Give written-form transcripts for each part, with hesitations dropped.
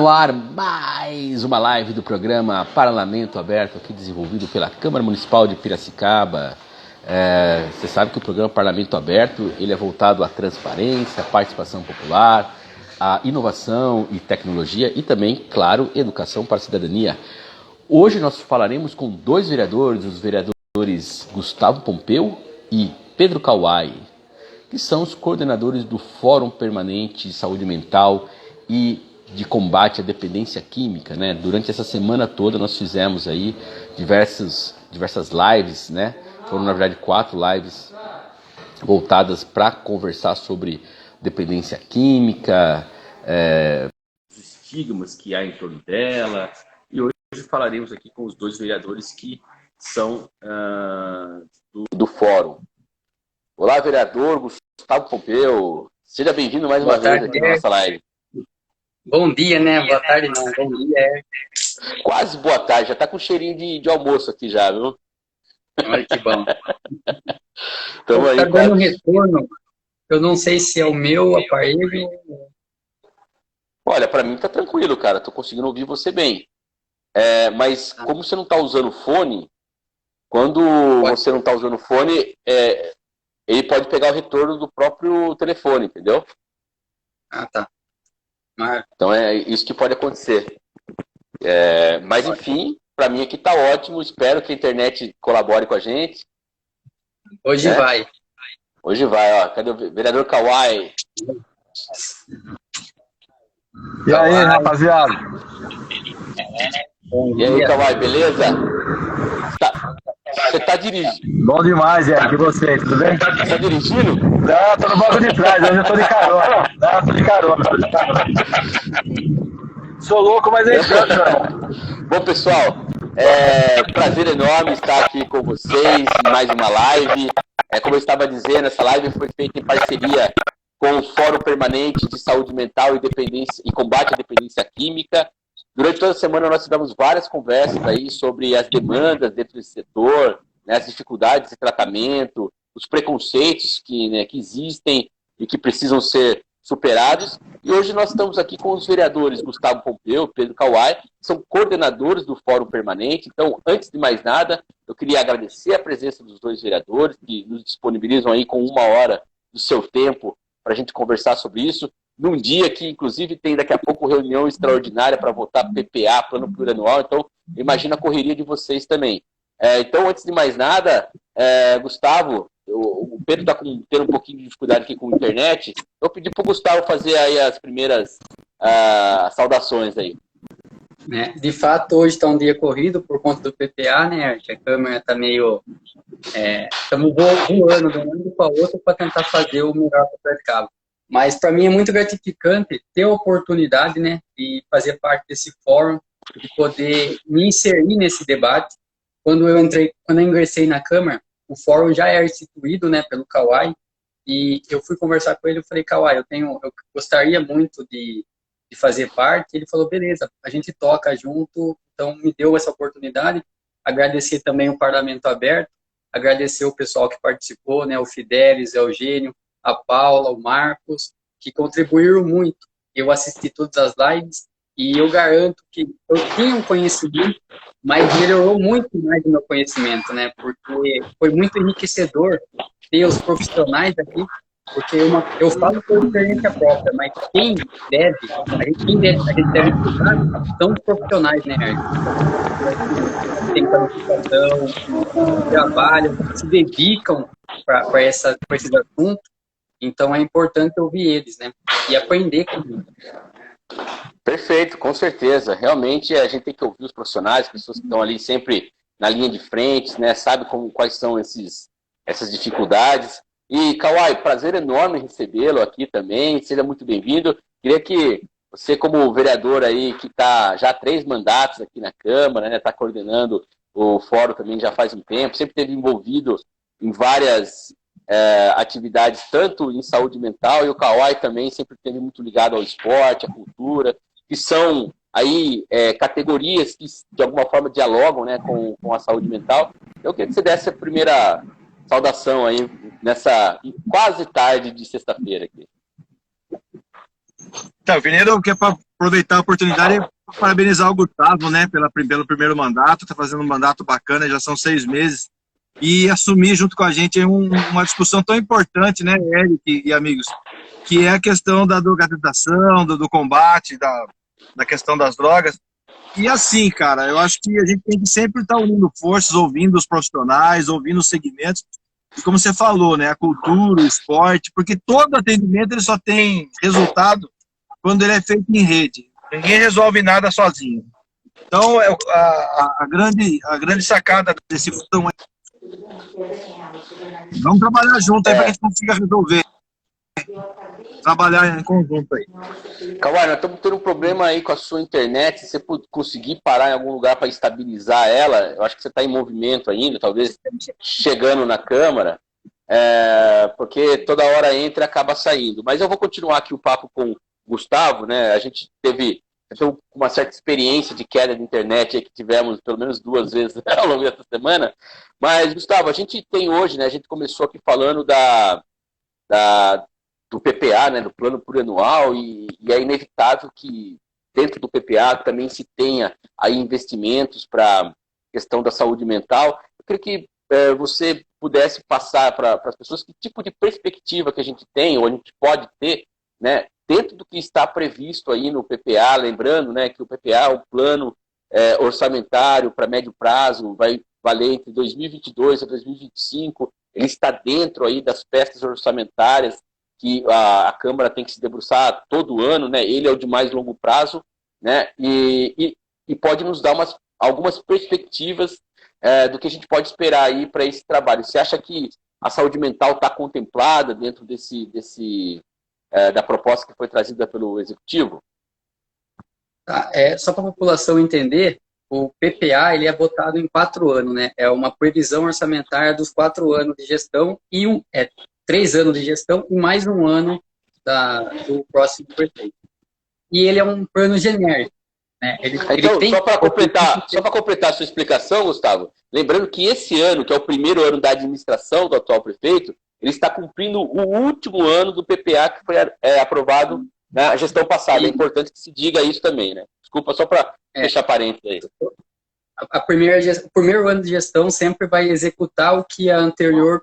no ar mais uma live do programa Parlamento Aberto, aqui desenvolvido pela Câmara Municipal de Piracicaba. Você sabe que o programa Parlamento Aberto ele é voltado à transparência, à participação popular, à inovação e tecnologia e também, claro, educação para a cidadania. Hoje nós falaremos com dois vereadores, os vereadores Gustavo Pompeu e Pedro Kawai, que são os coordenadores do Fórum Permanente de Saúde Mental e de combate à dependência química, né? Durante essa semana toda nós fizemos aí diversas lives, né? Foram na verdade 4 lives voltadas para conversar sobre dependência química, os estigmas que há em torno dela. E hoje falaremos aqui com os dois vereadores que são do Fórum. Olá, vereador Gustavo Pompeu. Seja bem-vindo mais uma vez aqui na nossa live. Bom dia, né? Boa tarde, não. Bom dia. Quase boa tarde. Já tá com cheirinho de almoço aqui já, viu? Olha que bom. Então, aí, tá dando retorno. Eu não sei se é o meu aparelho. Olha, para mim tá tranquilo, cara. Tô conseguindo ouvir você bem. Mas como você não tá usando fone, quando você não tá usando fone, ele pode pegar o retorno do próprio telefone, entendeu? Ah, tá. Mas... Então é isso que pode acontecer. Mas enfim, para mim aqui tá ótimo. Espero que a internet colabore com a gente. Hoje vai. Hoje vai, ó. Cadê o vereador Kawai? E aí, rapaziada? E aí, Kawai, beleza? Você tá dirigindo? Bom demais, Eric. E você, tudo bem? Você tá dirigindo? Não, tô no banco de trás, hoje eu tô de carona. Não, tô de carona. Sou louco, mas nem tanto, não. Bom, pessoal, prazer enorme estar aqui com vocês em mais uma live. Como eu estava dizendo, essa live foi feita em parceria com o Fórum Permanente de Saúde Mental e Combate à Dependência Química. Durante toda a semana nós tivemos várias conversas aí sobre as demandas dentro desse setor, né, as dificuldades de tratamento, os preconceitos que existem e que precisam ser superados. E hoje nós estamos aqui com os vereadores Gustavo Pompeu e Pedro Kawai, que são coordenadores do Fórum Permanente. Então, antes de mais nada, eu queria agradecer a presença dos dois vereadores que nos disponibilizam aí com 1 hora do seu tempo para a gente conversar sobre isso, num dia que, inclusive, tem daqui a pouco reunião extraordinária para votar PPA, Plano Plurianual. Então, imagina a correria de vocês também. Então, antes de mais nada, Gustavo, o Pedro está tendo um pouquinho de dificuldade aqui com a internet. Eu pedi para o Gustavo fazer aí as primeiras saudações aí. De fato, hoje está um dia corrido por conta do PPA, né? A Câmara está meio... Estamos voando de um lado para o outro para tentar fazer o melhor para Piracicaba. Mas para mim é muito gratificante ter a oportunidade, né, de fazer parte desse fórum, de poder me inserir nesse debate. Quando eu ingressei na Câmara, o fórum já era instituído, né, pelo Kawai, e eu fui conversar com ele, eu falei, Kawai, eu gostaria muito de fazer parte. Ele falou, beleza, a gente toca junto. Então me deu essa oportunidade. Agradecer também o Parlamento Aberto, agradecer o pessoal que participou, né, o Fidelis, o Eugênio, a Paula, o Marcos, que contribuíram muito. Eu assisti todas as lives e eu garanto que eu tinha um conhecimento, mas melhorou muito mais o meu conhecimento, né? Porque foi muito enriquecedor ter os profissionais aqui, porque eu falo por experiência própria, mas a gente deve escutar são os profissionais, né, tem qualificação, trabalham, se dedicam para esses assuntos. Então é importante ouvir eles, né? E aprender com eles. Perfeito, com certeza. Realmente a gente tem que ouvir os profissionais, as pessoas que estão ali sempre na linha de frente, né? Sabe quais são essas dificuldades. E, Kawai, prazer enorme recebê-lo aqui também. Seja muito bem-vindo. Queria que você, como vereador aí, que está já há 3 mandatos aqui na Câmara, né? Está coordenando o fórum também já faz um tempo, sempre esteve envolvido em várias atividades, tanto em saúde mental, e o Kawai também sempre esteve muito ligado ao esporte, à cultura, que são aí categorias que de alguma forma dialogam, né, com a saúde mental. Eu queria que você desse a primeira saudação aí nessa quase tarde de sexta-feira aqui. Então, primeiro eu quero aproveitar a oportunidade e parabenizar o Gustavo, né, pelo primeiro mandato, está fazendo um mandato bacana, já são 6 meses, e assumir junto com a gente uma discussão tão importante, né, Eric e amigos, que é a questão da drogadização, do combate, da questão das drogas. E assim, cara, eu acho que a gente tem que sempre estar unindo forças, ouvindo os profissionais, ouvindo os segmentos, e como você falou, né, a cultura, o esporte, porque todo atendimento ele só tem resultado quando ele é feito em rede. Ninguém resolve nada sozinho. Então, a grande sacada desse futuro é vamos trabalhar junto aí para que a gente consiga resolver. Trabalhar em conjunto aí. Kawhi, nós estamos tendo um problema aí com a sua internet. Se você conseguir parar em algum lugar para estabilizar ela, eu acho que você está em movimento ainda, talvez chegando na câmara, porque toda hora entra e acaba saindo. Mas eu vou continuar aqui o papo com o Gustavo, né? A gente teve uma certa experiência de queda de internet aí que tivemos pelo menos 2 vezes ao longo dessa semana. Mas, Gustavo, a gente tem hoje, né? A gente começou aqui falando do PPA, né, do plano plurianual, e é inevitável que dentro do PPA também se tenha aí investimentos para a questão da saúde mental. Eu queria que você pudesse passar para as pessoas que tipo de perspectiva que a gente tem, ou a gente pode ter, né, dentro do que está previsto aí no PPA, lembrando, né, que o PPA é um plano orçamentário para médio prazo, vai valer entre 2022 a 2025, ele está dentro aí das pestas orçamentárias que a Câmara tem que se debruçar todo ano, né? Ele é o de mais longo prazo, né? E pode nos dar algumas perspectivas do que a gente pode esperar aí para esse trabalho. Você acha que a saúde mental está contemplada dentro da proposta que foi trazida pelo Executivo? Tá, só para a população entender, o PPA ele é votado em 4 anos, né? É uma previsão orçamentária dos 4 anos de gestão e 3 anos de gestão e mais 1 ano do próximo prefeito. E ele é um plano genérico, né? Então, só para completar a sua explicação, Gustavo, lembrando que esse ano, que é o primeiro ano da administração do atual prefeito, ele está cumprindo o último ano do PPA que foi aprovado na gestão passada. É importante que se diga isso também, né? Desculpa, só para fechar parênteses aí. O primeiro ano de gestão sempre vai executar o que a anterior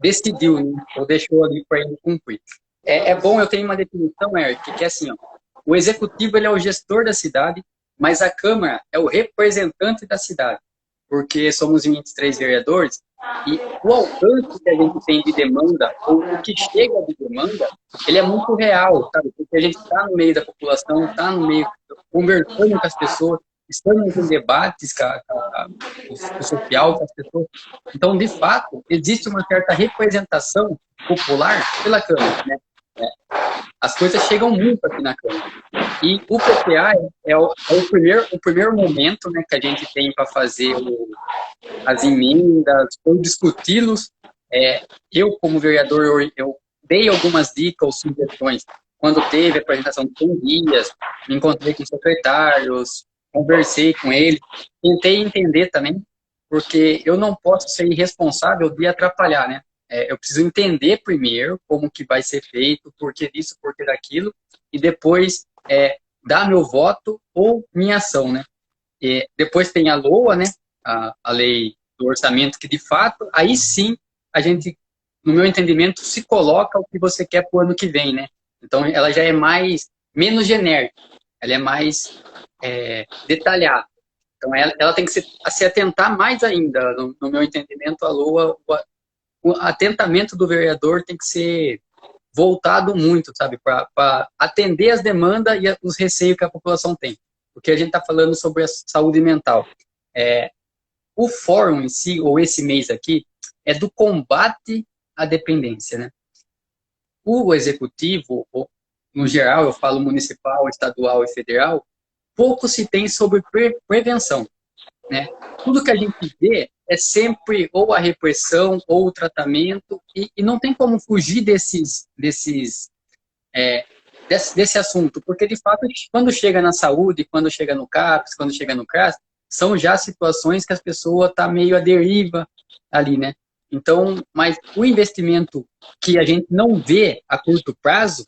decidiu, né? Ou deixou ali para ele cumprir. É bom, eu tenho uma definição, Eric, que é assim, ó, o executivo ele é o gestor da cidade, mas a Câmara é o representante da cidade, porque somos 23 vereadores, e o alcance que a gente tem de demanda, ou o que chega de demanda, ele é muito real, sabe? Porque a gente está no meio da população, está no meio, conversando com as pessoas, estamos em debates com o social, com as pessoas. Então, de fato, existe uma certa representação popular pela Câmara, né? As coisas chegam muito aqui na Câmara. E o PPA é o primeiro momento, né, que a gente tem para fazer as emendas, ou discuti-los. Eu, como vereador, eu dei algumas dicas ou sugestões. Quando teve a apresentação de dias, me encontrei com secretários, conversei com ele, tentei entender também, porque eu não posso ser irresponsável de atrapalhar, né? Eu preciso entender primeiro como que vai ser feito, por que disso, por que daquilo, e depois dar meu voto ou minha ação, né? Depois tem a LOA, né? A lei do orçamento, que de fato, aí sim, a gente, no meu entendimento, se coloca o que você quer para o ano que vem, né? Então, ela já é menos genérica, ela é mais detalhada. Então, ela tem que se atentar mais ainda, no meu entendimento, a LOA, o atentamento do vereador tem que ser voltado muito, sabe, para atender as demandas e os receios que a população tem. Porque a gente está falando sobre a saúde mental. O fórum em si, ou esse mês aqui, é do combate à dependência, né? O executivo, no geral, eu falo municipal, estadual e federal, pouco se tem sobre prevenção, né? Tudo que a gente vê é sempre ou a repressão ou o tratamento, e não tem como fugir desse assunto, porque de fato, quando chega na saúde, quando chega no CAPS, quando chega no CRAS, são já situações que as pessoas estão meio à deriva ali, né? Então, mas o investimento que a gente não vê a curto prazo,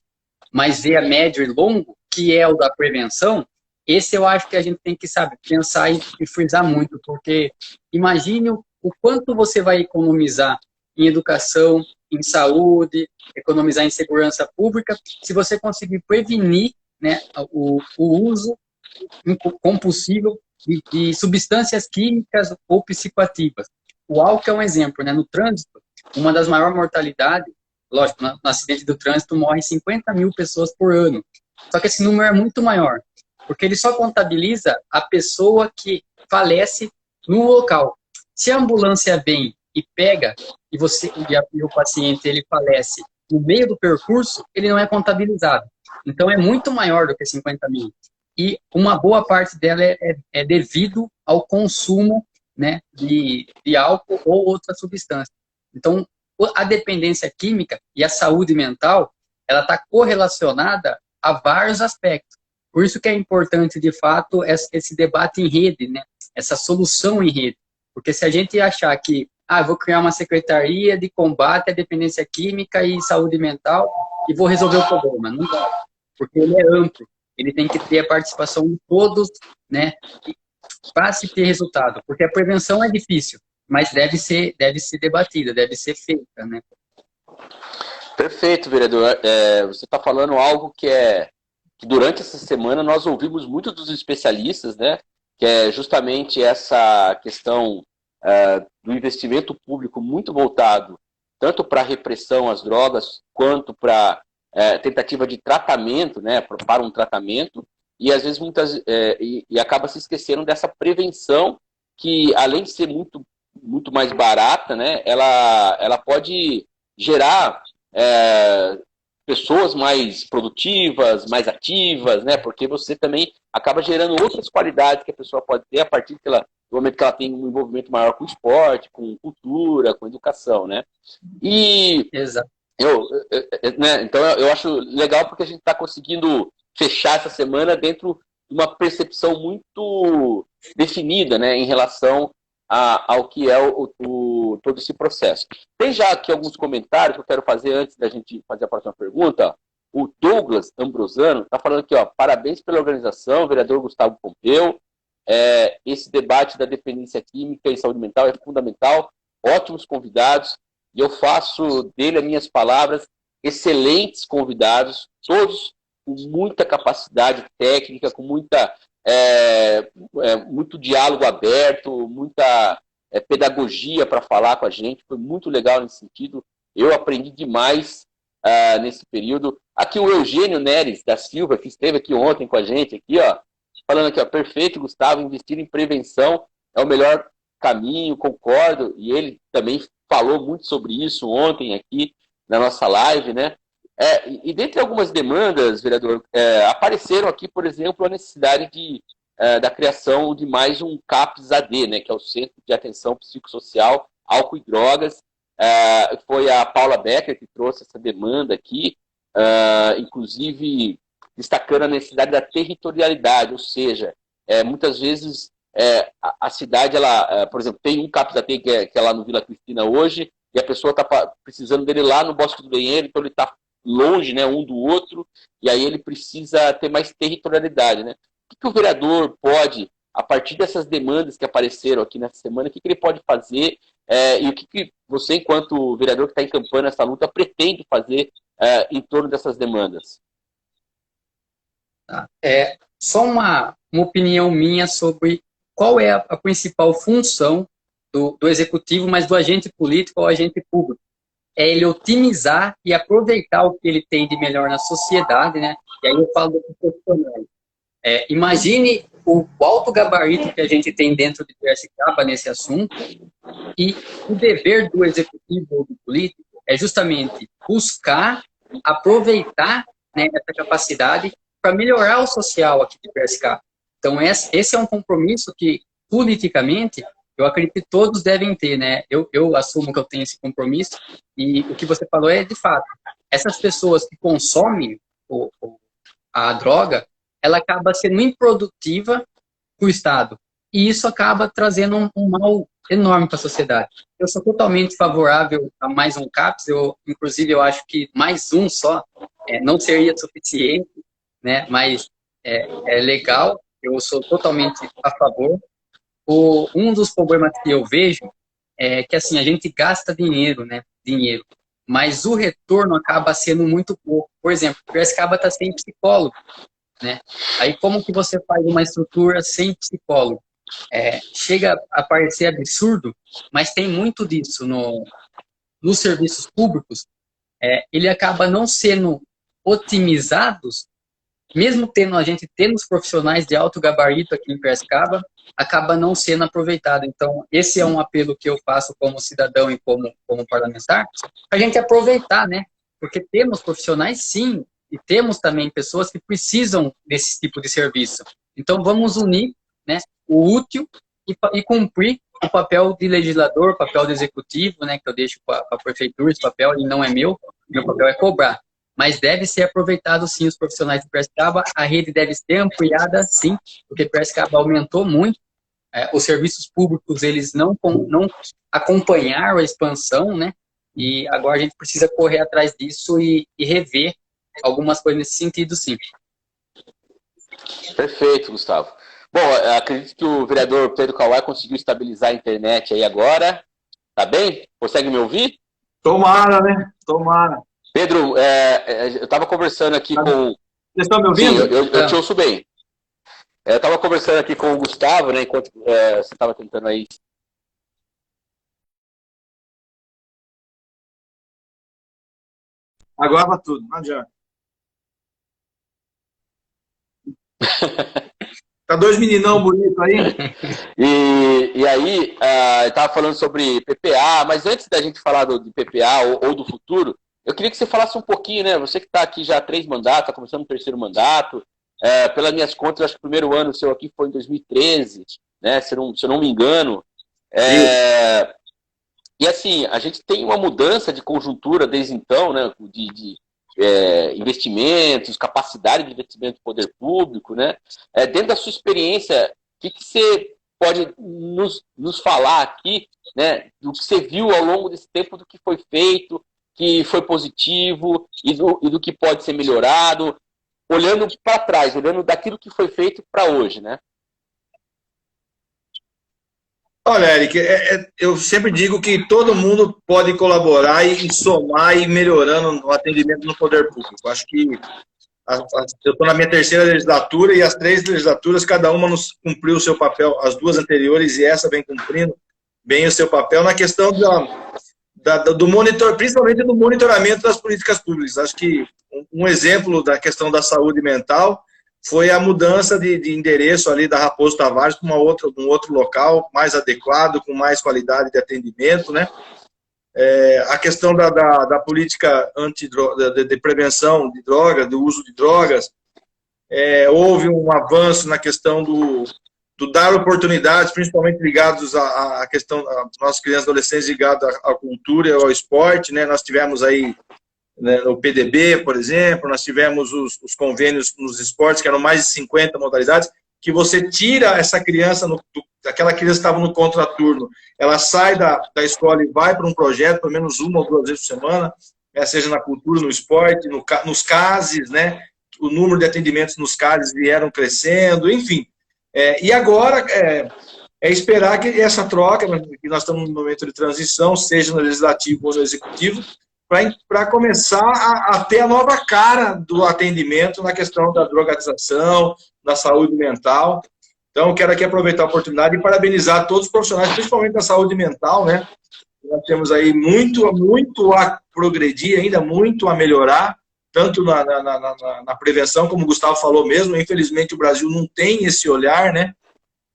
mas vê a médio e longo, que é o da prevenção, esse eu acho que a gente tem que, sabe, pensar e frisar muito, porque imagine o quanto você vai economizar em educação, em saúde, economizar em segurança pública, se você conseguir prevenir, né, o uso compulsível de substâncias químicas ou psicoativas. O álcool é um exemplo, né? No trânsito, uma das maiores mortalidades, lógico, no acidente do trânsito morrem 50 mil pessoas por ano. Só que esse número é muito maior, porque ele só contabiliza a pessoa que falece no local. Se a ambulância vem e pega, e o paciente ele falece no meio do percurso, ele não é contabilizado. Então é muito maior do que 50 mil. E uma boa parte dela é devido ao consumo, né, de álcool ou outra substância. Então, a dependência química e a saúde mental, ela está correlacionada a vários aspectos. Por isso que é importante, de fato, esse debate em rede, né, essa solução em rede. Porque se a gente achar que, vou criar uma secretaria de combate à dependência química e saúde mental e vou resolver o problema, não dá. Porque ele é amplo. Ele tem que ter a participação de todos, né, para se ter resultado. Porque a prevenção é difícil, mas deve ser debatida, deve ser feita, né? Perfeito, vereador. Você está falando algo que durante essa semana nós ouvimos muito dos especialistas, né, que é justamente essa questão do investimento público muito voltado tanto para a repressão às drogas, quanto para tentativa de tratamento, né, para um tratamento, e às vezes e acaba se esquecendo dessa prevenção que, além de ser muito, muito mais barata, né, ela pode gerar pessoas mais produtivas, mais ativas, né, porque você também acaba gerando outras qualidades que a pessoa pode ter a partir do momento que ela tem um envolvimento maior com esporte, com cultura, com educação, né? Exato. Né, então eu acho legal porque a gente está conseguindo fechar essa semana dentro de uma percepção muito definida, né, em relação ao que é todo esse processo. Tem já aqui alguns comentários que eu quero fazer antes da gente fazer a próxima pergunta. O Douglas Ambrosano está falando aqui, parabéns pela organização, vereador Gustavo Pompeu. Esse debate da dependência química e saúde mental é fundamental. Ótimos convidados. E eu faço dele as minhas palavras, excelentes convidados, todos com muita capacidade técnica, com muito diálogo aberto, muita pedagogia para falar com a gente. Foi muito legal nesse sentido. Eu aprendi demais nesse período. Aqui o Eugênio Neres da Silva, que esteve aqui ontem com a gente, aqui, falando aqui, perfeito, Gustavo, investir em prevenção é o melhor caminho, concordo, e ele também falou muito sobre isso ontem aqui na nossa live, né? E dentre algumas demandas, vereador, apareceram aqui, por exemplo, a necessidade da criação de mais um CAPS-AD, né, que é o Centro de Atenção Psicossocial, Álcool e Drogas. Foi a Paula Becker que trouxe essa demanda aqui, inclusive destacando a necessidade da territorialidade, ou seja, muitas vezes a cidade, ela, por exemplo, tem um CAPS-AD que é lá no Vila Cristina hoje, e a pessoa está precisando dele lá no Bosque do Banheiro, então ele está longe, né, um do outro, e aí ele precisa ter mais territorialidade, né? O que o vereador pode, a partir dessas demandas que apareceram aqui nessa semana, o que ele pode fazer, e o que você, enquanto vereador que está encampando essa luta, pretende fazer em torno dessas demandas? Só uma opinião minha sobre qual é a principal função do executivo, mas do agente político ou agente público. É ele otimizar e aproveitar o que ele tem de melhor na sociedade, né? E aí eu falo do profissional. Imagine o alto gabarito que a gente tem dentro de Piracicaba nesse assunto, e o dever do executivo ou do político é justamente buscar aproveitar, né, essa capacidade para melhorar o social aqui de Piracicaba. Então, esse é um compromisso que, politicamente, eu acredito que todos devem ter, né? Eu assumo que eu tenho esse compromisso, e o que você falou é de fato. Essas pessoas que consomem a droga, ela acaba sendo improdutiva para o Estado. E isso acaba trazendo um mal enorme para a sociedade. Eu sou totalmente favorável a mais um CAPS, inclusive eu acho que mais um só não seria suficiente, né? Mas é legal, eu sou totalmente a favor. Um dos problemas que eu vejo é que, assim, a gente gasta dinheiro, né? Dinheiro, mas o retorno acaba sendo muito pouco. Por exemplo, Piracicaba está sem psicólogo, né? Aí como que você faz uma estrutura sem psicólogo? Chega a parecer absurdo, mas tem muito disso nos serviços públicos. Ele acaba não sendo otimizados, mesmo a gente tendo os profissionais de alto gabarito aqui em Piracicaba, acaba não sendo aproveitado. Então, esse é um apelo que eu faço como cidadão e como parlamentar, para a gente aproveitar, né? Porque temos profissionais, sim, e temos também pessoas que precisam desse tipo de serviço. Então, vamos unir, né, o útil e cumprir o papel de legislador, o papel de executivo, né, que eu deixo para a prefeitura. Esse papel ele não é meu papel é cobrar. Mas deve ser aproveitado, sim, os profissionais de Piracicaba. A rede deve ser ampliada, sim, porque Piracicaba aumentou muito. Os serviços públicos, eles não acompanharam a expansão, né? E agora a gente precisa correr atrás disso e rever algumas coisas nesse sentido, sim. Perfeito, Gustavo. Bom, acredito que o vereador Pedro Kawai conseguiu estabilizar a internet aí agora. Tá bem? Consegue me ouvir? Tomara, né? Tomara. Pedro, eu estava conversando aqui com... Vocês estão me ouvindo? Sim, eu te ouço bem. Eu estava conversando aqui com o Gustavo, né, enquanto você estava tentando aí... Agora vai tudo, não adianta. Tá dois meninão bonitos aí? E aí, eu estava falando sobre PPA, mas antes da gente falar de PPA ou do futuro, eu queria que você falasse um pouquinho, né? Você que está aqui já há 3 mandatos, está começando o 3º mandato. Pelas minhas contas, acho que o primeiro ano seu aqui foi em 2013, né? Se eu não me engano. E assim, a gente tem uma mudança de conjuntura desde então, né? De investimentos, capacidade de investimento do poder público, né? Dentro da sua experiência, o que você pode nos falar aqui, né? Do que você viu ao longo desse tempo, do que foi feito, que foi positivo e do que pode ser melhorado, olhando para trás, olhando daquilo que foi feito para hoje, né? Olha, Eric, eu sempre digo que todo mundo pode colaborar e somar e ir melhorando o atendimento no poder público. Acho que eu estou na minha 3ª legislatura e as 3 legislaturas, cada uma cumpriu o seu papel, as 2 anteriores e essa vem cumprindo bem o seu papel na questão do monitor, principalmente do monitoramento das políticas públicas. Acho que um exemplo da questão da saúde mental foi a mudança de endereço ali da Raposo Tavares para um outro local mais adequado, com mais qualidade de atendimento, né? A questão da política de prevenção de drogas, do uso de drogas, houve um avanço na questão do dar oportunidades, principalmente ligados à questão das nossas crianças e adolescentes ligados à cultura e ao esporte, né? Nós tivemos aí, né, no PDB, por exemplo, nós tivemos os convênios nos esportes, que eram mais de 50 modalidades, que você tira essa criança, aquela criança que estava no contraturno, ela sai da escola e vai para um projeto, pelo menos 1 ou 2 vezes por semana, seja na cultura, no esporte, nos CASES, né? O número de atendimentos nos CASES vieram crescendo, enfim. E agora é esperar que essa troca, que nós estamos no momento de transição, seja no legislativo ou no executivo, para começar a ter a nova cara do atendimento na questão da drogadização, da saúde mental. Então, eu quero aqui aproveitar a oportunidade e parabenizar todos os profissionais, principalmente da saúde mental, né? Nós temos aí muito a progredir, ainda muito a melhorar, tanto na prevenção, como o Gustavo falou mesmo. Infelizmente, o Brasil não tem esse olhar, né?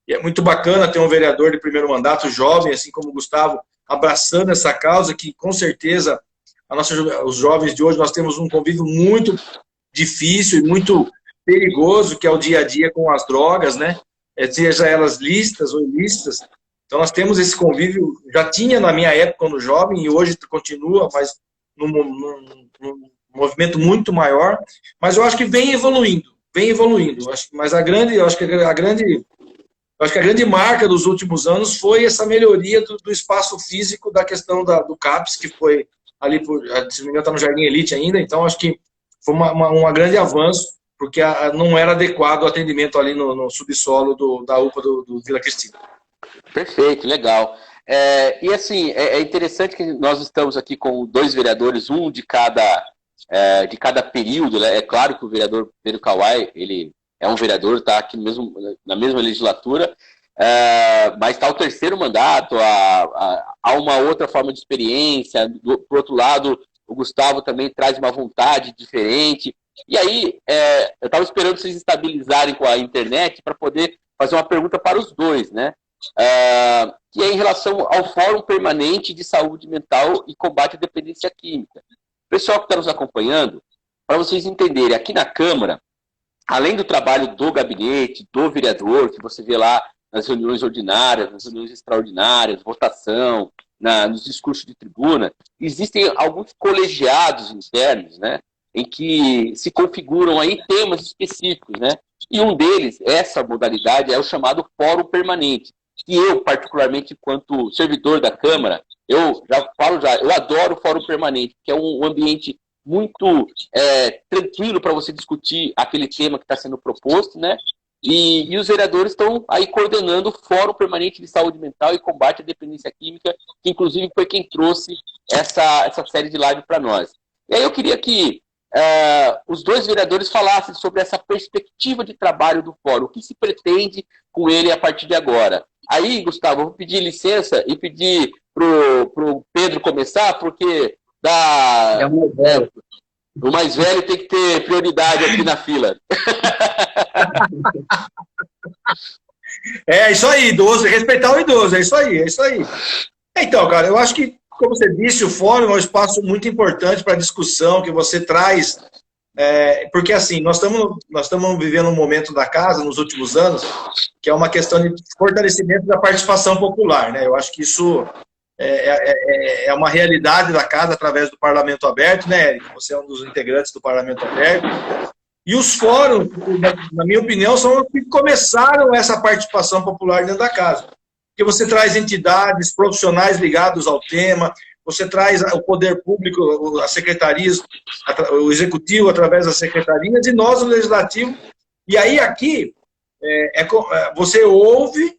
E é muito bacana ter um vereador de primeiro mandato jovem, assim como o Gustavo, abraçando essa causa, que com certeza os jovens de hoje, nós temos um convívio muito difícil e muito perigoso, que é o dia a dia com as drogas, né? Seja elas lícitas ou ilícitas. Então, nós temos esse convívio, já tinha na minha época quando jovem, e hoje continua, mas num movimento muito maior. Mas eu acho que vem evoluindo. Mas eu acho que a grande marca dos últimos anos foi essa melhoria do espaço físico da questão do CAPS, que foi ali, se não me engano, está no Jardim Elite ainda. Então, acho que foi um grande avanço. porque não era adequado o atendimento ali no subsolo da UPA do Vila Cristina. Perfeito, legal. E assim, é interessante que nós estamos aqui com 2 vereadores, um de cada período, né? É claro que o vereador Pedro Kawai, ele é um vereador, está aqui na mesma legislatura, mas está o 3º mandato, há uma outra forma de experiência. Por outro lado, o Gustavo também traz uma vontade diferente. E aí, eu estava esperando vocês estabilizarem com a internet para poder fazer uma pergunta para os dois, né? Que é em relação ao Fórum Permanente de Saúde Mental e Combate à Dependência Química. Pessoal que está nos acompanhando, para vocês entenderem, aqui na Câmara, além do trabalho do gabinete, do vereador, que você vê lá nas reuniões ordinárias, nas reuniões extraordinárias, votação, nos discursos de tribuna, existem alguns colegiados internos, né, em que se configuram aí temas específicos, né, e um deles, essa modalidade, é o chamado Fórum Permanente, que eu, particularmente, enquanto servidor da Câmara, eu adoro o Fórum Permanente, que é um ambiente muito tranquilo para você discutir aquele tema que está sendo proposto, né? E os vereadores estão aí coordenando o Fórum Permanente de Saúde Mental e Combate à Dependência Química, que inclusive foi quem trouxe essa série de live para nós. E aí eu queria que os 2 vereadores falassem sobre essa perspectiva de trabalho do Fórum, o que se pretende com ele a partir de agora. Aí, Gustavo, eu vou pedir licença e pedir pro Pedro começar, porque o mais velho tem que ter prioridade aqui na fila. É isso aí, idoso, respeitar o idoso, é isso aí. Então, cara, eu acho que, como você disse, o fórum é um espaço muito importante para a discussão que você traz, porque assim, nós estamos vivendo um momento da casa, nos últimos anos, que é uma questão de fortalecimento da participação popular, né? Eu acho que isso é uma realidade da casa através do Parlamento Aberto, né, Érico? Você é um dos integrantes do Parlamento Aberto. E os fóruns, na minha opinião, são os que começaram essa participação popular dentro da casa. Porque você traz entidades, profissionais ligados ao tema, você traz o poder público, as secretarias, o executivo através das secretarias, e nós, o legislativo. E aí aqui, você ouve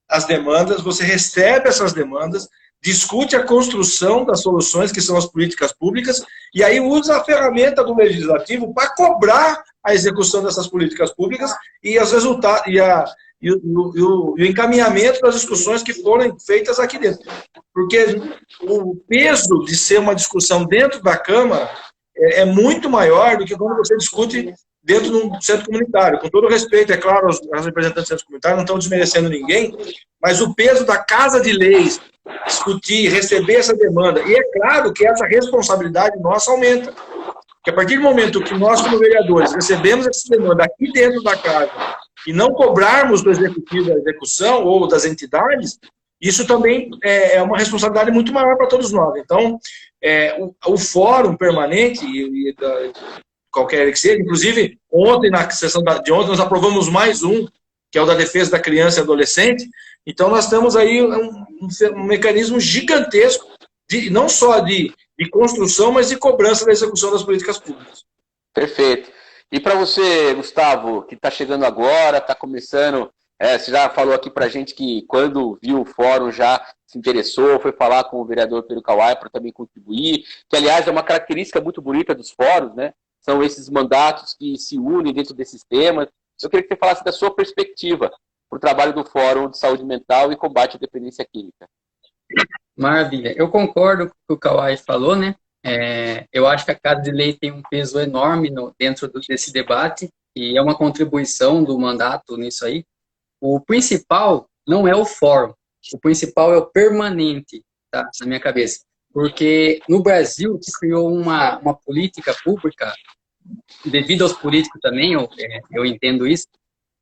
as demandas, você recebe essas demandas, discute a construção das soluções, que são as políticas públicas, e aí usa a ferramenta do legislativo para cobrar a execução dessas políticas públicas e os resultados e o encaminhamento das discussões que foram feitas aqui dentro. Porque o peso de ser uma discussão dentro da Câmara é muito maior do que quando você discute dentro de um centro comunitário. Com todo respeito, é claro, os representantes do centro comunitário não estão desmerecendo ninguém, mas o peso da Casa de Leis, discutir, receber essa demanda, e é claro que essa responsabilidade nossa aumenta. Porque a partir do momento que nós, como vereadores, recebemos essa demanda aqui dentro da casa e não cobrarmos do executivo da execução ou das entidades, isso também é uma responsabilidade muito maior para todos nós. Então, o fórum permanente, qualquer que seja, inclusive, ontem, na sessão de ontem, nós aprovamos mais um, que é o da defesa da criança e adolescente. Então, nós temos aí um mecanismo gigantesco, não só de construção, mas de cobrança da execução das políticas públicas. Perfeito. E para você, Gustavo, que está chegando agora, está começando, você já falou aqui para a gente que quando viu o fórum já se interessou, foi falar com o vereador Pedro Kawai para também contribuir, que aliás é uma característica muito bonita dos fóruns, né? São esses mandatos que se unem dentro desses temas. Eu queria que você falasse da sua perspectiva para o trabalho do Fórum de Saúde Mental e Combate à Dependência Química. Maravilha. Eu concordo com o que o Kawai falou, né? Eu acho que a Casa de Lei tem um peso enorme dentro desse debate e é uma contribuição do mandato nisso aí. O principal não é o fórum, o principal é o permanente, tá? Na minha cabeça. Porque no Brasil se criou uma política pública, devido aos políticos também, eu entendo isso,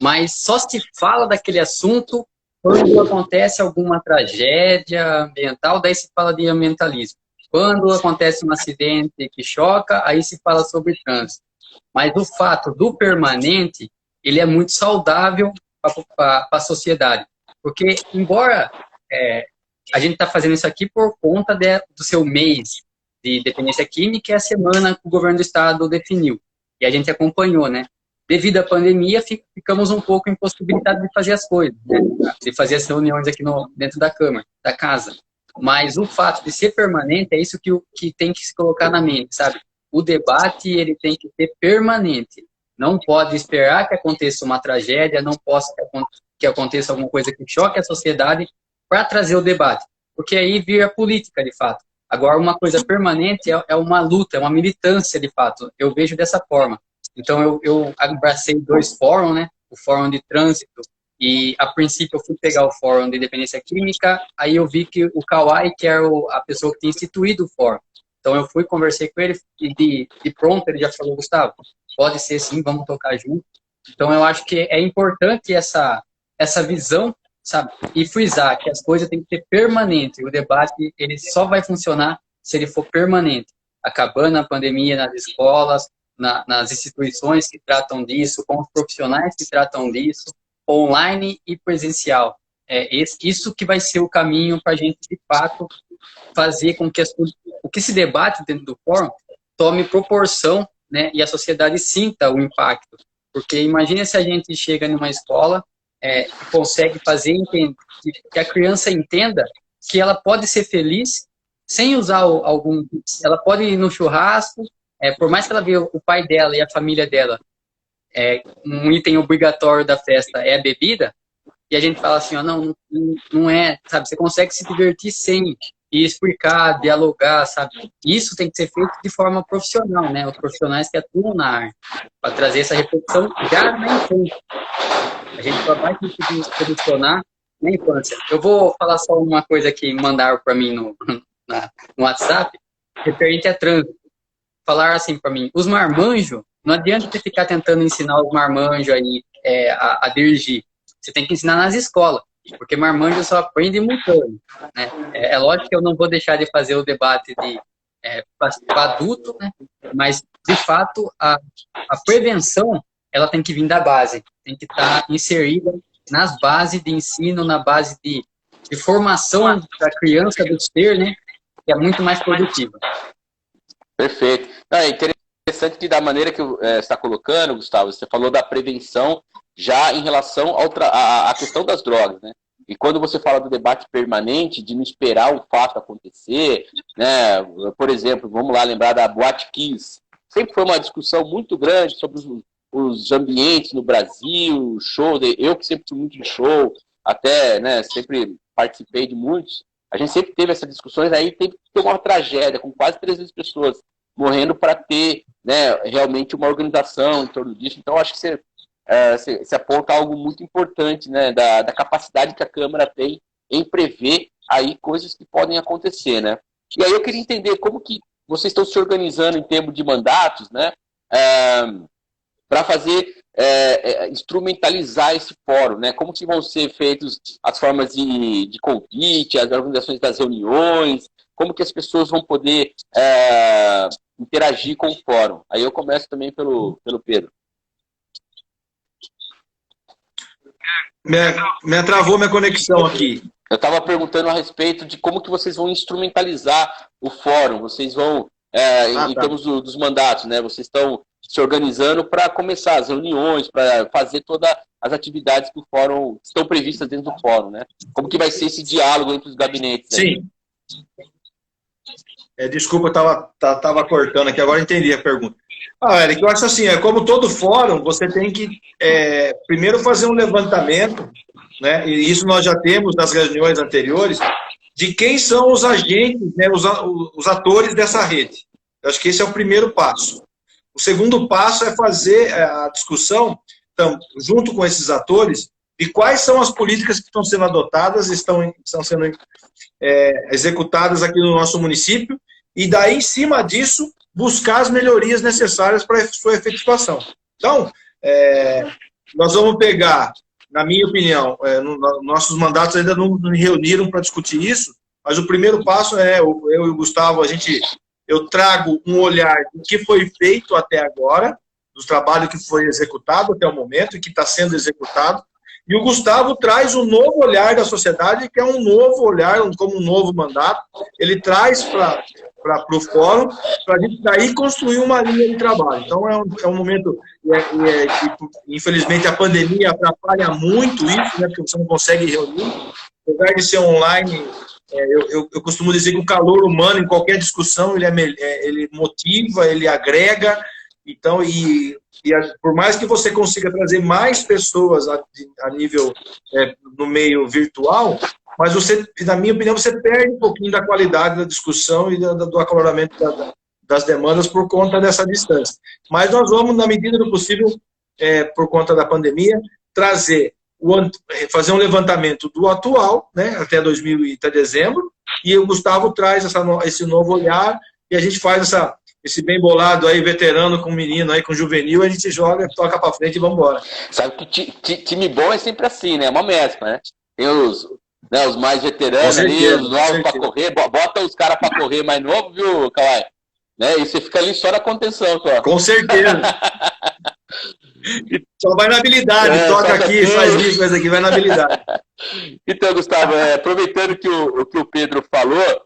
mas só se fala daquele assunto quando acontece alguma tragédia ambiental, daí se fala de ambientalismo. Quando acontece um acidente que choca, aí se fala sobre trânsito. Mas o fato do permanente, ele é muito saudável para a sociedade. Porque, embora a gente está fazendo isso aqui por conta do seu mês de dependência química, é a semana que o governo do estado definiu. E a gente acompanhou, né? devido à pandemia, ficamos um pouco impossibilitados de fazer as coisas, né? De fazer as reuniões aqui dentro da Câmara, da casa. Mas o fato de ser permanente é isso que tem que se colocar na mente, sabe? O debate, ele tem que ser permanente. Não pode esperar que aconteça uma tragédia, não pode que aconteça alguma coisa que choque a sociedade para trazer o debate. Porque aí vira política, de fato. Agora, uma coisa permanente é uma luta, é uma militância, de fato. Eu vejo dessa forma. Então, eu abracei 2 fóruns, né? O Fórum de Trânsito e, a princípio, eu fui pegar o Fórum de Dependência Química, aí eu vi que o Kawai, que era a pessoa que tinha instituído o fórum. Então, eu fui, conversei com ele e, de pronto, ele já falou, Gustavo, pode ser sim, vamos tocar junto. Então, eu acho que é importante essa visão, sabe? E frisar que as coisas têm que ser permanentes. O debate, ele só vai funcionar se ele for permanente. Acabando a pandemia nas escolas, nas instituições que tratam disso, com os profissionais que tratam disso, online e presencial. Isso que vai ser o caminho para a gente, de fato, fazer com que o que se debate dentro do fórum tome proporção, né, e a sociedade sinta o impacto. Porque imagine se a gente chega numa escola e consegue fazer que a criança entenda que ela pode ser feliz sem usar ela pode ir no churrasco, por mais que ela veja o pai dela e a família dela, um item obrigatório da festa é a bebida, e a gente fala assim, ó, não é, sabe, você consegue se divertir sem, e explicar, dialogar, sabe, isso tem que ser feito de forma profissional, né, os profissionais que atuam na arte, para trazer essa reflexão já na infância. A gente só vai conseguir solucionar na infância. Eu vou falar só uma coisa que mandaram para mim no WhatsApp, referente a trânsito. Falaram assim para mim, os marmanjos, não adianta você ficar tentando ensinar os marmanjos aí a dirigir. Você tem que ensinar nas escolas, porque marmanjo só aprende multando, né? É lógico que eu não vou deixar de fazer o debate para adulto, né? Mas, de fato, a prevenção, ela tem que vir da base, tem que estar inserida nas bases de ensino, na base de formação da criança, do ser, né? Que é muito mais produtiva. Perfeito. É interessante que da maneira que você está colocando, Gustavo, você falou da prevenção já em relação à questão das drogas, né? E quando você fala do debate permanente, de não esperar o fato acontecer, né? Por exemplo, vamos lá lembrar da Boate Kiss. Sempre foi uma discussão muito grande sobre os ambientes no Brasil, show. Eu que sempre fui muito de show, até, né, sempre participei de muitos. A gente sempre teve essas discussões, aí teve que ter uma tragédia, com quase 300 pessoas morrendo para ter, né, realmente uma organização em torno disso. Então, acho que você aponta algo muito importante, né, da capacidade que a Câmara tem em prever aí coisas que podem acontecer, né? E aí eu queria entender como que vocês estão se organizando em termos de mandatos, né, para fazer instrumentalizar esse fórum, né? Como que vão ser feitas as formas de convite, as organizações das reuniões, como que as pessoas vão poder interagir com o fórum. Aí eu começo também pelo Pedro. Me travou minha conexão aqui. Eu estava perguntando a respeito de como que vocês vão instrumentalizar o fórum, vocês vão, em termos dos mandatos, né? Vocês estão se organizando para começar as reuniões, para fazer todas as atividades que o fórum estão previstas dentro do fórum, né? Como que vai ser esse diálogo entre os gabinetes? Aí? Sim. Desculpa, eu estava cortando aqui, agora entendi a pergunta. Eric, eu acho assim, como todo fórum, você tem que primeiro fazer um levantamento, né? E isso nós já temos nas reuniões anteriores, de quem são os agentes, né, os atores dessa rede. Eu acho que esse é o primeiro passo. O segundo passo é fazer a discussão, então, junto com esses atores, de quais são as políticas que estão sendo adotadas, estão sendo executadas aqui no nosso município, e daí, em cima disso, buscar as melhorias necessárias para a sua efetivação. Então, nós vamos pegar, na minha opinião, nossos mandatos ainda não reuniram para discutir isso, mas o primeiro passo eu e o Gustavo, eu trago um olhar do que foi feito até agora, dos trabalhos que foi executado até o momento e que está sendo executado, e o Gustavo traz um novo olhar da sociedade, que é um novo olhar, como um novo mandato. Ele traz para para o fórum, para a gente daí construir uma linha de trabalho. Então, é um momento que, infelizmente, a pandemia atrapalha muito isso, né, porque você não consegue reunir. Apesar de ser online, eu costumo dizer que o calor humano, em qualquer discussão, ele motiva, ele agrega. Então, por mais que você consiga trazer mais pessoas a nível no meio virtual, mas você, na minha opinião, você perde um pouquinho da qualidade da discussão e do acaloramento das demandas por conta dessa distância. Mas nós vamos, na medida do possível, por conta da pandemia, fazer um levantamento do atual, né, até dezembro, e o Gustavo traz esse novo olhar, e a gente faz esse bem bolado aí, veterano com menino aí, com juvenil, a gente joga, toca pra frente e vamos embora. Sabe que time bom é sempre assim, né? É uma mescla, né? Tem os mais veteranos ali, os novos pra correr, bota os caras pra correr mais novo, viu, Kawhi? Né? E você fica ali só na contenção, só. Com certeza. Só vai na habilidade, toca aqui, faz isso, faz aqui, vai na habilidade. Então, Gustavo, aproveitando que o Pedro falou,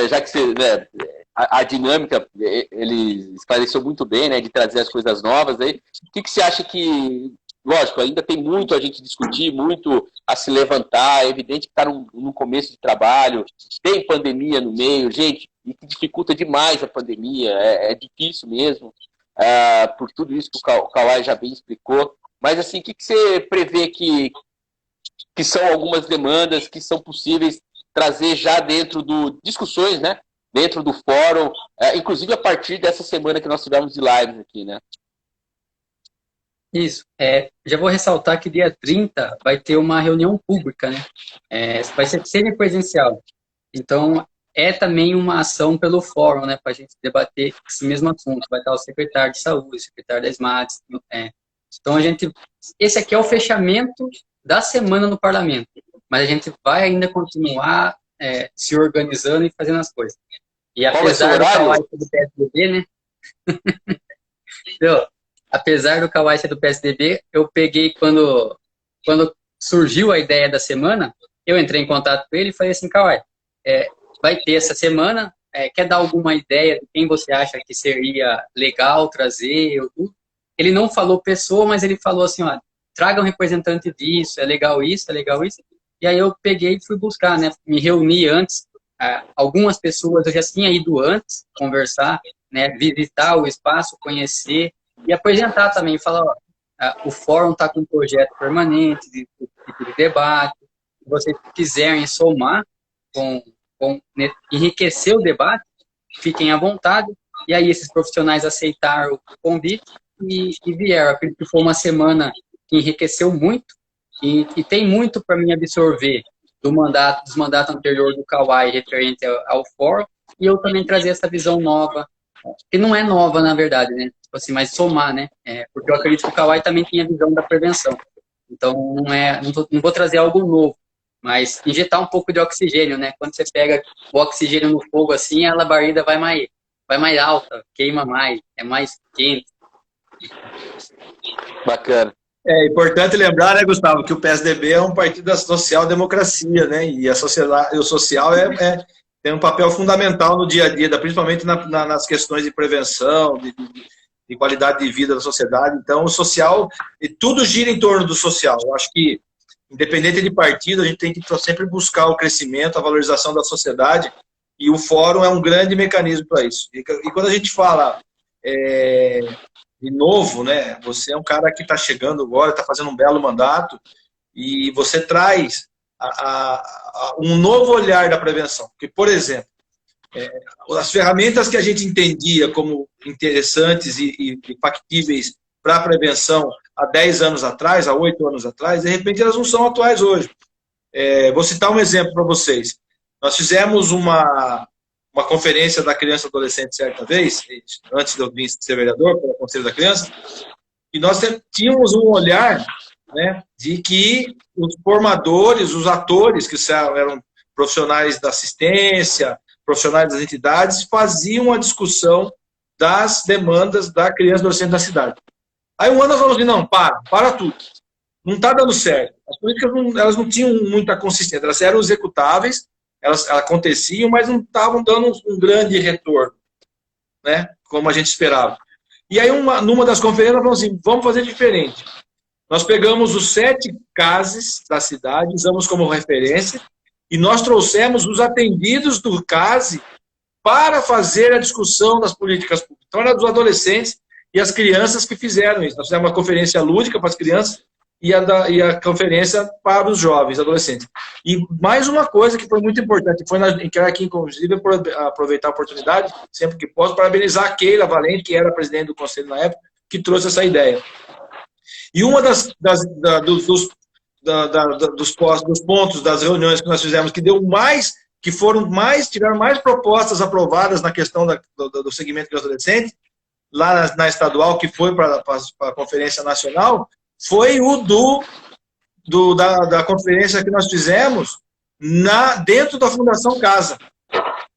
já que você, né, a dinâmica, ele esclareceu muito bem, né, de trazer as coisas novas aí, o que você acha que, lógico, ainda tem muito a gente discutir, muito a se levantar, é evidente que está no começo de trabalho, tem pandemia no meio, gente, e que dificulta demais a pandemia, é difícil mesmo, por tudo isso que o Kawhi já bem explicou, mas assim, o que você prevê que são algumas demandas que são possíveis trazer já dentro discussões, né, dentro do fórum, inclusive a partir dessa semana que nós tivemos de lives aqui, né? Isso. Já vou ressaltar que dia 30 vai ter uma reunião pública, né? Vai ser semipresencial. Então, também uma ação pelo fórum, né? Para a gente debater esse mesmo assunto. Vai estar o secretário de saúde, o secretário das SMADs. Então, esse aqui é o fechamento da semana no parlamento. Mas a gente vai ainda continuar se organizando e fazendo as coisas. E apesar do Kawhi ser do PSDB, né? Então, apesar do Kawhi ser do PSDB, eu peguei quando surgiu a ideia da semana, eu entrei em contato com ele e falei assim, Kawhi, vai ter essa semana, quer dar alguma ideia de quem você acha que seria legal trazer? Ele não falou pessoa, mas ele falou assim, ó, traga um representante disso, é legal isso. E aí eu peguei e fui buscar, né? Me reuni antes, algumas pessoas eu já tinha ido antes, conversar, né? Visitar o espaço, conhecer e apresentar também, falar, ó, o fórum está com um projeto permanente de debate, se vocês quiserem somar, enriquecer o debate, fiquem à vontade, e aí esses profissionais aceitaram o convite e vieram. Acredito que foi uma semana que enriqueceu muito, e tem muito para mim absorver dos mandatos anteriores do Kawhi referente ao fórum, e eu também trazer essa visão nova, que não é nova, na verdade, né? Tipo assim, mas somar, né? Porque eu acredito que o Kawhi também tinha a visão da prevenção. Então, não vou trazer algo novo, mas injetar um pouco de oxigênio, né? Quando você pega o oxigênio no fogo assim, a labareda vai mais alta, queima mais, é mais quente. Bacana. É importante lembrar, né, Gustavo, que o PSDB é um partido da social-democracia, né? E o social tem um papel fundamental no dia a dia, principalmente nas questões de prevenção, de qualidade de vida da sociedade. Então, o social, tudo gira em torno do social. Eu acho que, independente de partido, a gente tem que sempre buscar o crescimento, a valorização da sociedade, e o fórum é um grande mecanismo para isso. E quando a gente fala de novo, né, você é um cara que está chegando agora, está fazendo um belo mandato, e você traz um novo olhar da prevenção. Porque, por exemplo, as ferramentas que a gente entendia como interessantes e factíveis para a prevenção há 10 anos atrás, há 8 anos atrás, de repente elas não são atuais hoje. Vou citar um exemplo para vocês. Nós fizemos uma conferência da criança e adolescente certa vez, antes de eu vir ser vereador, pelo Conselho da Criança, e nós tínhamos um olhar, né, de que os formadores, os atores, que eram profissionais da assistência, profissionais das entidades, faziam a discussão das demandas da criança e adolescente da cidade. Aí um ano nós falamos assim, não, para tudo. Não está dando certo. As políticas elas não tinham muita consistência, elas eram executáveis, elas aconteciam, mas não estavam dando um grande retorno, né? Como a gente esperava. E aí, numa das conferências, nós falamos assim, vamos fazer diferente. Nós pegamos os 7 CASs da cidade, usamos como referência, e nós trouxemos os atendidos do CASE para fazer a discussão das políticas públicas. Então, eram dos adolescentes e as crianças que fizeram isso. Nós fizemos uma conferência lúdica para as crianças e a conferência para os jovens, adolescentes. E mais uma coisa que foi muito importante, quero aqui, inclusive, aproveitar a oportunidade, sempre que posso, parabenizar a Keila Valente, que era presidente do conselho na época, que trouxe essa ideia. E uma dos pontos das reuniões que nós fizemos, que deu mais, tiveram mais propostas aprovadas na questão do segmento de adolescentes, lá na estadual, que foi para a Conferência Nacional, foi o da conferência que nós fizemos dentro da Fundação Casa.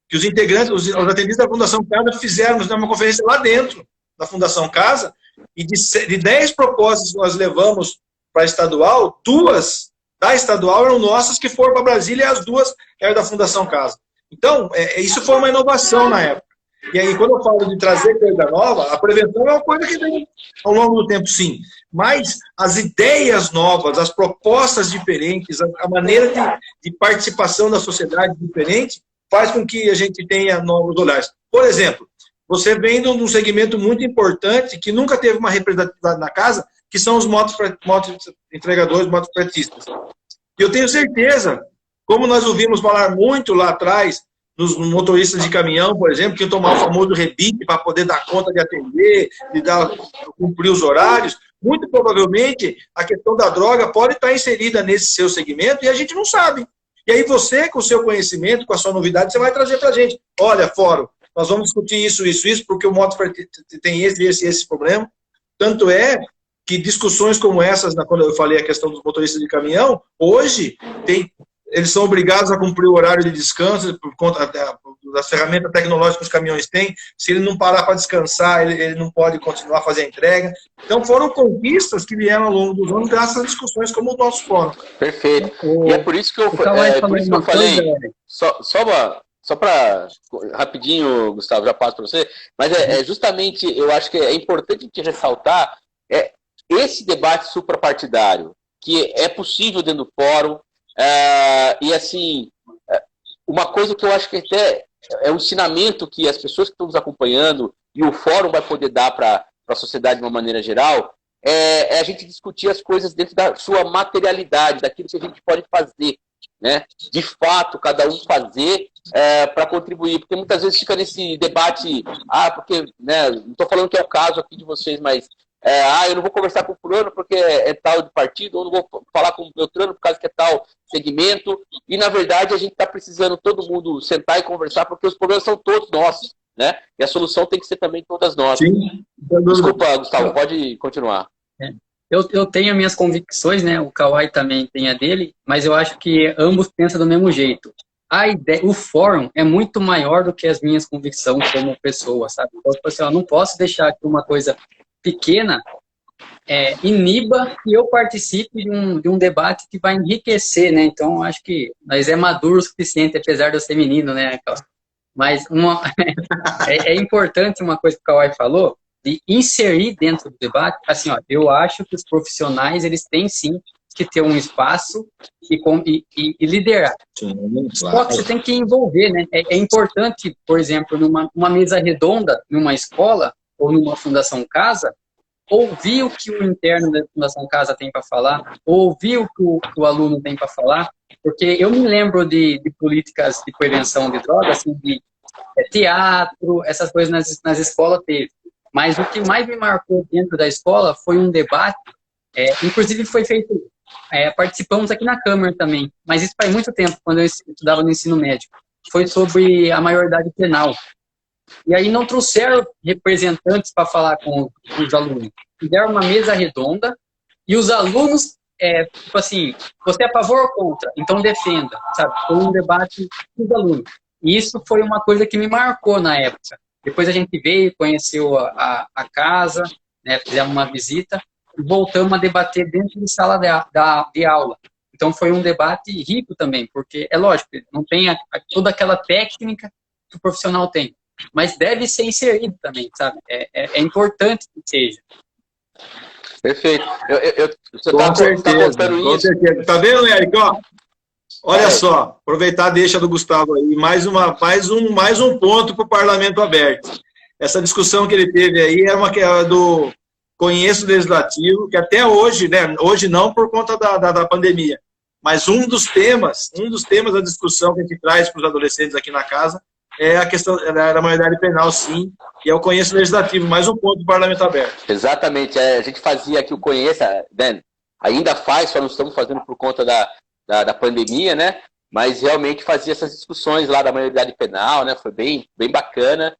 Que os integrantes, os atendidos da Fundação Casa fizeram uma conferência lá dentro da Fundação Casa, e de 10 propostas que nós levamos para a estadual, 2 da estadual eram nossas, que foram para Brasília, e as 2 eram da Fundação Casa. Então, isso foi uma inovação na época. E aí, quando eu falo de trazer coisa nova, a prevenção é uma coisa que vem ao longo do tempo, sim. Mas as ideias novas, as propostas diferentes, a maneira de participação da sociedade diferente, faz com que a gente tenha novos olhares. Por exemplo, você vem de um segmento muito importante, que nunca teve uma representatividade na casa, que são os motos entregadores, motopretistas. E eu tenho certeza, como nós ouvimos falar muito lá atrás, nos motoristas de caminhão, por exemplo, que tomar o famoso rebite para poder dar conta de atender, cumprir os horários, muito provavelmente a questão da droga pode estar inserida nesse seu segmento e a gente não sabe. E aí você, com o seu conhecimento, com a sua novidade, você vai trazer para a gente. Olha, fórum, nós vamos discutir isso, porque o moto tem esse problema. Tanto é que discussões como essas, quando eu falei a questão dos motoristas de caminhão, hoje eles são obrigados a cumprir o horário de descanso por conta das ferramentas tecnológicas que os caminhões têm. Se ele não parar para descansar, ele não pode continuar a fazer a entrega. Então, foram conquistas que vieram ao longo dos anos graças a discussões como o nosso fórum. Perfeito. E é por isso que eu falei, só para, rapidinho, Gustavo, já passo para você, mas justamente, eu acho que é importante te ressaltar esse debate suprapartidário, que é possível dentro do fórum. E assim, uma coisa que eu acho que até é um ensinamento que as pessoas que estão nos acompanhando e o fórum vai poder dar para a sociedade de uma maneira geral, é a gente discutir as coisas dentro da sua materialidade, daquilo que a gente pode fazer, né? De fato, cada um fazer para contribuir, porque muitas vezes fica nesse debate, porque, né, não estou falando que é o caso aqui de vocês, mas eu não vou conversar com o fulano porque é tal de partido, ou não vou falar com o Beltrano por causa que é tal segmento, e na verdade a gente está precisando todo mundo sentar e conversar, porque os problemas são todos nossos, né? E a solução tem que ser também todas nossas. Sim. Desculpa, Gustavo, pode continuar. Eu tenho as minhas convicções, né? O Kawai também tem a dele, mas eu acho que ambos pensam do mesmo jeito. A ideia, o fórum é muito maior do que as minhas convicções como pessoa, sabe? Então, assim, eu não posso deixar que uma coisa pequena iniba que eu participe de um debate que vai enriquecer, né? Então, acho que nós é maduro o suficiente, apesar de eu ser menino, né? Mas é importante uma coisa que o Kawai falou, de inserir dentro do debate, assim, eu acho que os profissionais, eles têm sim que ter um espaço e liderar. Sim, claro. Só que você tem que envolver, né? É importante, por exemplo, numa mesa redonda, numa escola, ou numa Fundação Casa, ouvir o que o interno da Fundação Casa tem para falar, ouvir o que o aluno tem para falar, porque eu me lembro de políticas de prevenção de drogas, assim, de teatro, essas coisas nas escolas teve. Mas o que mais me marcou dentro da escola foi um debate, inclusive foi feito, participamos aqui na Câmara também, mas isso faz muito tempo, quando eu estudava no ensino médio, foi sobre a maioridade penal. E aí não trouxeram representantes para falar com os alunos. Fizeram uma mesa redonda e os alunos, tipo assim, você é a favor ou contra? Então defenda, sabe? Foi um debate com os alunos. E isso foi uma coisa que me marcou na época. Depois a gente veio, conheceu a casa, né, fizemos uma visita e voltamos a debater dentro de sala de aula. Então foi um debate rico também, porque é lógico, não tem toda aquela técnica que o profissional tem, mas deve ser inserido também, sabe? É importante que seja. Perfeito. Você Com certeza, contando com isso. certeza. Tá vendo, Eric? Ó, olha só, aproveitar a deixa do Gustavo aí, mais um ponto para o Parlamento Aberto. Essa discussão que ele teve aí era uma que era do conheço legislativo, que até hoje, né? Hoje não por conta da pandemia, mas um dos temas da discussão que a gente traz para os adolescentes aqui na casa é a questão da maioridade penal, sim, e é o conheço legislativo, mais um ponto do Parlamento Aberto. Exatamente. A gente fazia aqui o Conheça, né? Ainda faz, só não estamos fazendo por conta da pandemia, né? Mas realmente fazia essas discussões lá da maioridade penal, né? Foi bem bacana.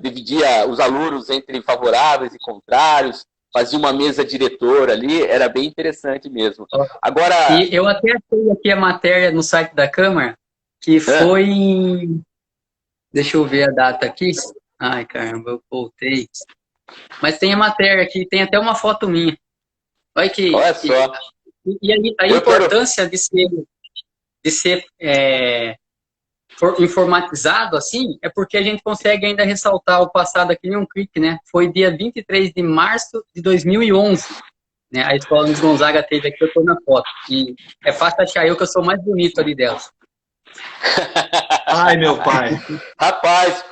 Dividia os alunos entre favoráveis e contrários, fazia uma mesa diretora ali, era bem interessante mesmo. Agora... E eu até achei aqui a matéria no site da Câmara, que foi em... Deixa eu ver a data aqui. Ai, caramba, eu voltei. Mas tem a matéria aqui, tem até uma foto minha. Olha só. E a importância de ser informatizado assim, é porque a gente consegue ainda ressaltar o passado aqui em um clique, né? Foi dia 23 de março de 2011. Né? A escola Luiz Gonzaga teve aqui, eu tô na foto. E é fácil achar eu que eu sou o mais bonito ali delas. Ai, meu pai. Rapaz,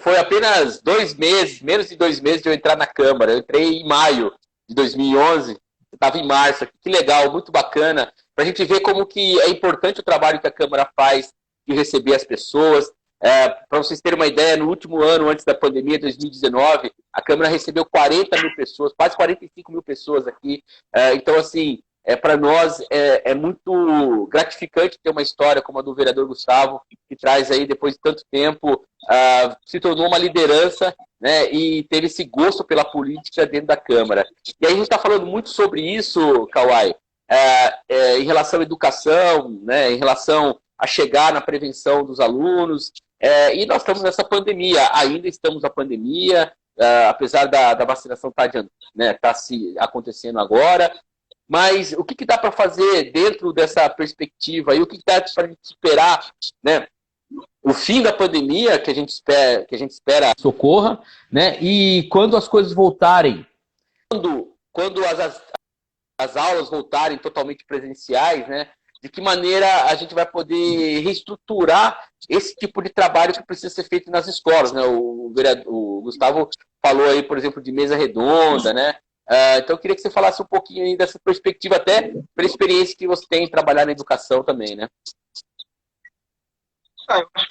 foi apenas 2 meses, menos de 2 meses de eu entrar na Câmara. Eu entrei em maio de 2011, estava em março. Que legal, muito bacana. Para a gente ver como que é importante o trabalho que a Câmara faz de receber as pessoas. Para vocês terem uma ideia, no último ano, antes da pandemia, 2019, a Câmara recebeu 40 mil pessoas, quase 45 mil pessoas aqui. Então, assim, para nós é muito gratificante ter uma história como a do vereador Gustavo, que traz aí, depois de tanto tempo, se tornou uma liderança, né, e teve esse gosto pela política dentro da Câmara. E aí a gente está falando muito sobre isso, Kawai, em relação à educação, né, em relação a chegar na prevenção dos alunos, e nós estamos nessa pandemia, ainda estamos na pandemia, apesar da vacinação tá se acontecendo agora. Mas o que dá para fazer dentro dessa perspectiva e o que dá para a gente esperar, né? O fim da pandemia que a gente espera socorra, né? E quando as coisas voltarem, quando as aulas voltarem totalmente presenciais, né? De que maneira a gente vai poder reestruturar esse tipo de trabalho que precisa ser feito nas escolas, né? O Gustavo falou aí, por exemplo, de mesa redonda, né? Então eu queria que você falasse um pouquinho aí dessa perspectiva, até pela experiência que você tem em trabalhar na educação também, né?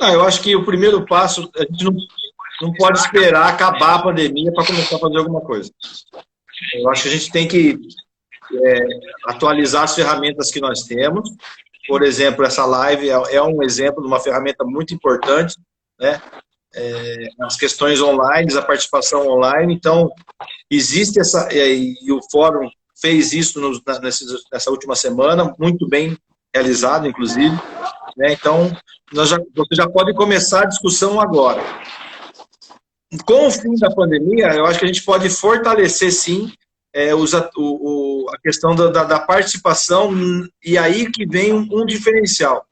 Eu acho que o primeiro passo, a gente não pode esperar acabar a pandemia para começar a fazer alguma coisa. Eu acho que a gente tem que atualizar as ferramentas que nós temos. Por exemplo, essa live é um exemplo de uma ferramenta muito importante, né? As questões online, a participação online. Então, existe e o fórum fez isso nessa última semana, muito bem realizado, inclusive, né? Então, você já pode começar a discussão agora. Com o fim da pandemia, eu acho que a gente pode fortalecer, sim, a questão da participação, e aí que vem um diferencial.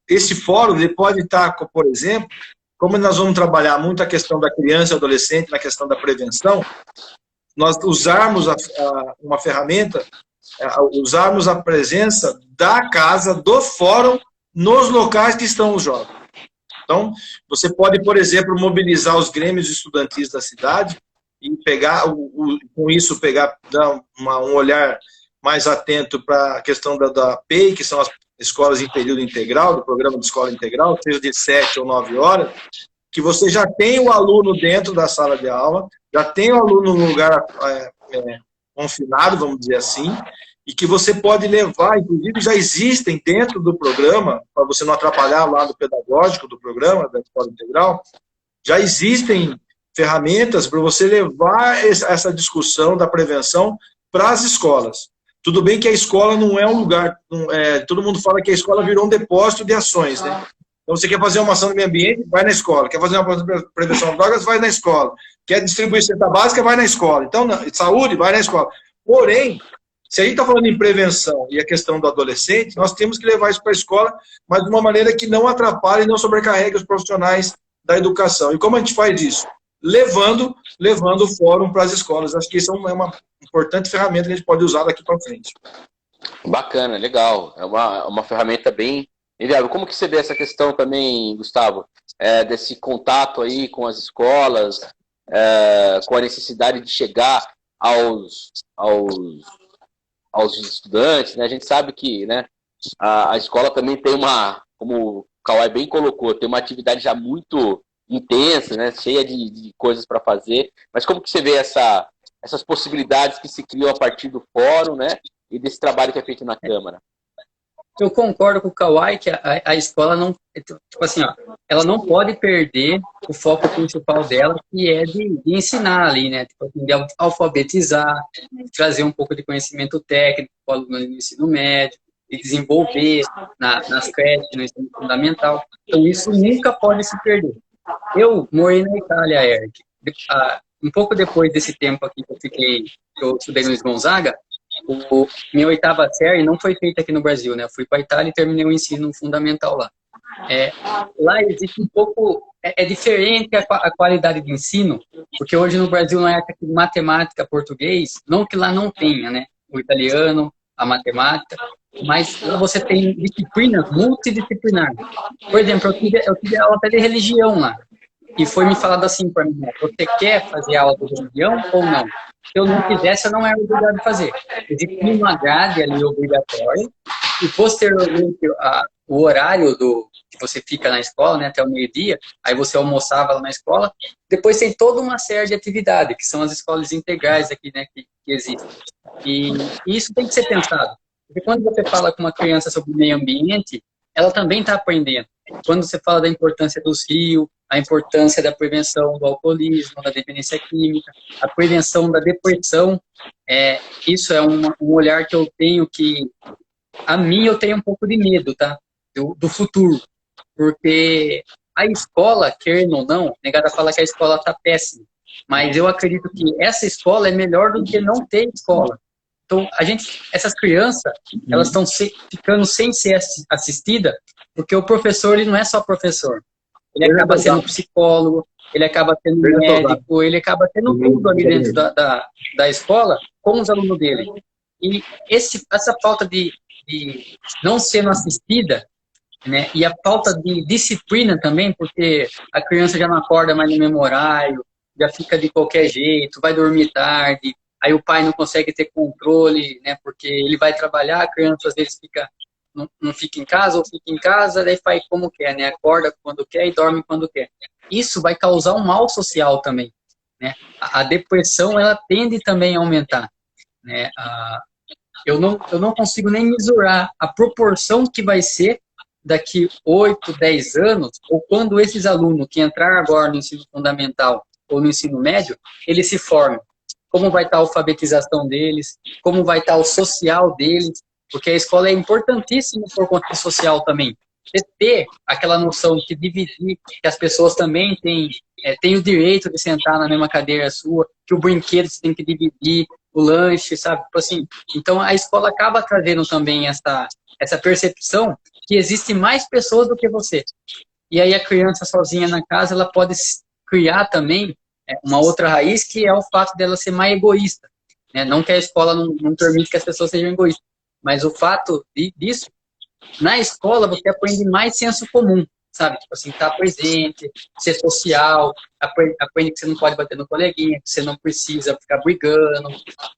Esse fórum ele pode estar, por exemplo, como nós vamos trabalhar muito a questão da criança e adolescente, na questão da prevenção, nós usarmos uma ferramenta, usarmos a presença da casa, do fórum, nos locais que estão os jovens. Então, você pode, por exemplo, mobilizar os grêmios estudantis da cidade e pegar, com isso, dar um olhar mais atento para a questão da PEI, que são as escolas em período integral, do programa de escola integral, seja de 7 ou 9 horas, que você já tem o aluno dentro da sala de aula, já tem o aluno no lugar confinado, vamos dizer assim, e que você pode levar, inclusive já existem dentro do programa, para você não atrapalhar o lado pedagógico do programa, da escola integral, já existem ferramentas para você levar essa discussão da prevenção para as escolas. Tudo bem que a escola não é um lugar, todo mundo fala que a escola virou um depósito de ações, né? Então, você quer fazer uma ação do meio ambiente, vai na escola. Quer fazer uma ação de prevenção de drogas, vai na escola. Quer distribuir cesta básica, vai na escola. Então, saúde, vai na escola. Porém, Se a gente está falando em prevenção e a questão do adolescente, nós temos que levar isso para a escola, mas de uma maneira que não atrapalhe e não sobrecarregue os profissionais da educação. E como a gente faz isso? Levando o fórum para as escolas. Acho que isso é uma importante ferramenta que a gente pode usar daqui para frente. Bacana, legal. É uma ferramenta bem viável. Como que você vê essa questão também, Gustavo? Desse contato aí com as escolas, com a necessidade de chegar aos estudantes, né? A gente sabe que, né, a escola também tem como o Kawai bem colocou, tem uma atividade já muito intensa, né, cheia de coisas para fazer, mas como que você vê essas possibilidades que se criam a partir do fórum, né, e desse trabalho que é feito na Câmara? Eu concordo com o Kawai que a escola não, tipo assim, ó, ela não pode perder o foco principal dela, que é de ensinar ali, né? Tipo, de alfabetizar, trazer um pouco de conhecimento técnico para o aluno no ensino médio, e desenvolver nas creches, no ensino fundamental. Então, isso nunca pode se perder. Eu morei na Itália, Eric. Um pouco depois desse tempo aqui que eu estudei no Luiz Gonzaga, minha 8ª série não foi feita aqui no Brasil, né? Eu fui para a Itália e terminei o ensino fundamental lá. Lá existe um pouco... É diferente a qualidade de ensino, porque hoje no Brasil, na época de matemática, português, não que lá não tenha, né? O italiano, a matemática, mas você tem disciplinas multidisciplinares. Por exemplo, eu tive aula até de religião lá. E foi me falado assim para mim, você quer fazer aula de religião ou não? Se eu não quisesse, eu não era obrigado a fazer. Existe uma grade ali obrigatória, e posteriormente o horário que você fica na escola, né, até o meio-dia, aí você almoçava lá na escola, depois tem toda uma série de atividades, que são as escolas integrais aqui, né, que existem. E isso tem que ser pensado. Porque quando você fala com uma criança sobre o meio ambiente, ela também está aprendendo. Quando você fala da importância dos rios, a importância da prevenção do alcoolismo, da dependência química, a prevenção da depressão, isso é um olhar que eu tenho que, a mim, eu tenho um pouco de medo, tá? Do futuro. Porque a escola, querendo ou não, negada fala que a escola está péssima, mas eu acredito que essa escola é melhor do que não ter escola. Então, essas crianças, elas estão ficando sem ser assistidas, porque o professor, ele não é só professor. Ele acaba sendo psicólogo, ele acaba sendo médico, ele acaba sendo tudo ali dentro da escola com os alunos dele. E essa falta de não sendo assistida, né, e a falta de disciplina também, porque a criança já não acorda mais no mesmo horário, já fica de qualquer jeito, vai dormir tarde, aí o pai não consegue ter controle, né, porque ele vai trabalhar, a criança às vezes não fica em casa, ou fica em casa, daí faz como quer, né? Acorda quando quer e dorme quando quer. Isso vai causar um mal social também, né? A depressão, ela tende também a aumentar, né? Eu não consigo nem mesurar a proporção que vai ser daqui 8, 10 anos, ou quando esses alunos que entraram agora no ensino fundamental ou no ensino médio, eles se formam. Como vai estar a alfabetização deles, como vai estar o social deles, porque a escola é importantíssima por conta social também. Você ter aquela noção de dividir, que as pessoas também têm o direito de sentar na mesma cadeira sua, que o brinquedo você tem que dividir, o lanche, sabe? Tipo assim, então a escola acaba trazendo também essa percepção que existe mais pessoas do que você. E aí a criança sozinha na casa, ela pode criar também uma outra raiz, que é o fato dela ser mais egoísta, né? Não que a escola não permite que as pessoas sejam egoístas, mas o fato disso, na escola você aprende mais senso comum, sabe? Tipo assim, estar presente, ser social, aprende que você não pode bater no coleguinha, que você não precisa ficar brigando,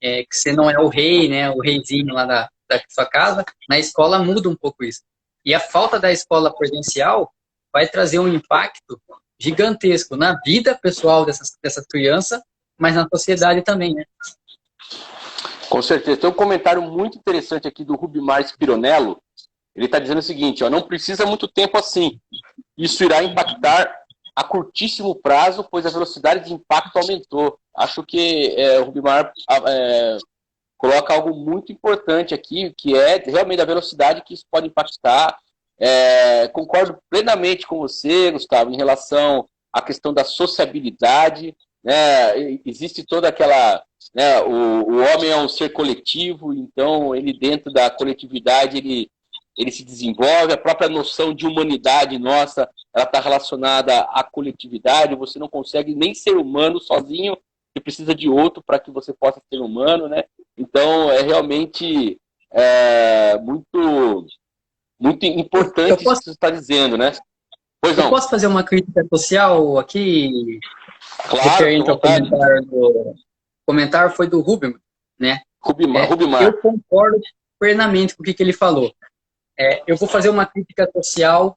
que você não é o rei, né? O reizinho lá da sua casa. Na escola muda um pouco isso. E a falta da escola presencial vai trazer um impacto gigantesco na vida pessoal dessas crianças, mas na sociedade também, né? Com certeza. Tem um comentário muito interessante aqui do Rubimar Spironello. Ele está dizendo o seguinte, não precisa muito tempo assim. Isso irá impactar a curtíssimo prazo, pois a velocidade de impacto aumentou. Acho que o Rubimar coloca algo muito importante aqui, que é realmente a velocidade que isso pode impactar. Concordo plenamente com você, Gustavo, em relação à questão da sociabilidade. né, existe toda aquela... Né, o homem é um ser coletivo, então ele dentro da coletividade ele se desenvolve, a própria noção de humanidade nossa, ela está relacionada à coletividade, você não consegue nem ser humano sozinho, você precisa de outro para que você possa ser humano, né? Então é realmente muito, muito importante isso que você está dizendo, né? Pois não. Eu posso fazer uma crítica social aqui? Claro, referente ao comentário foi do Rubimar, né? Rubimar. Eu concordo plenamente com o que ele falou. Eu vou fazer uma crítica social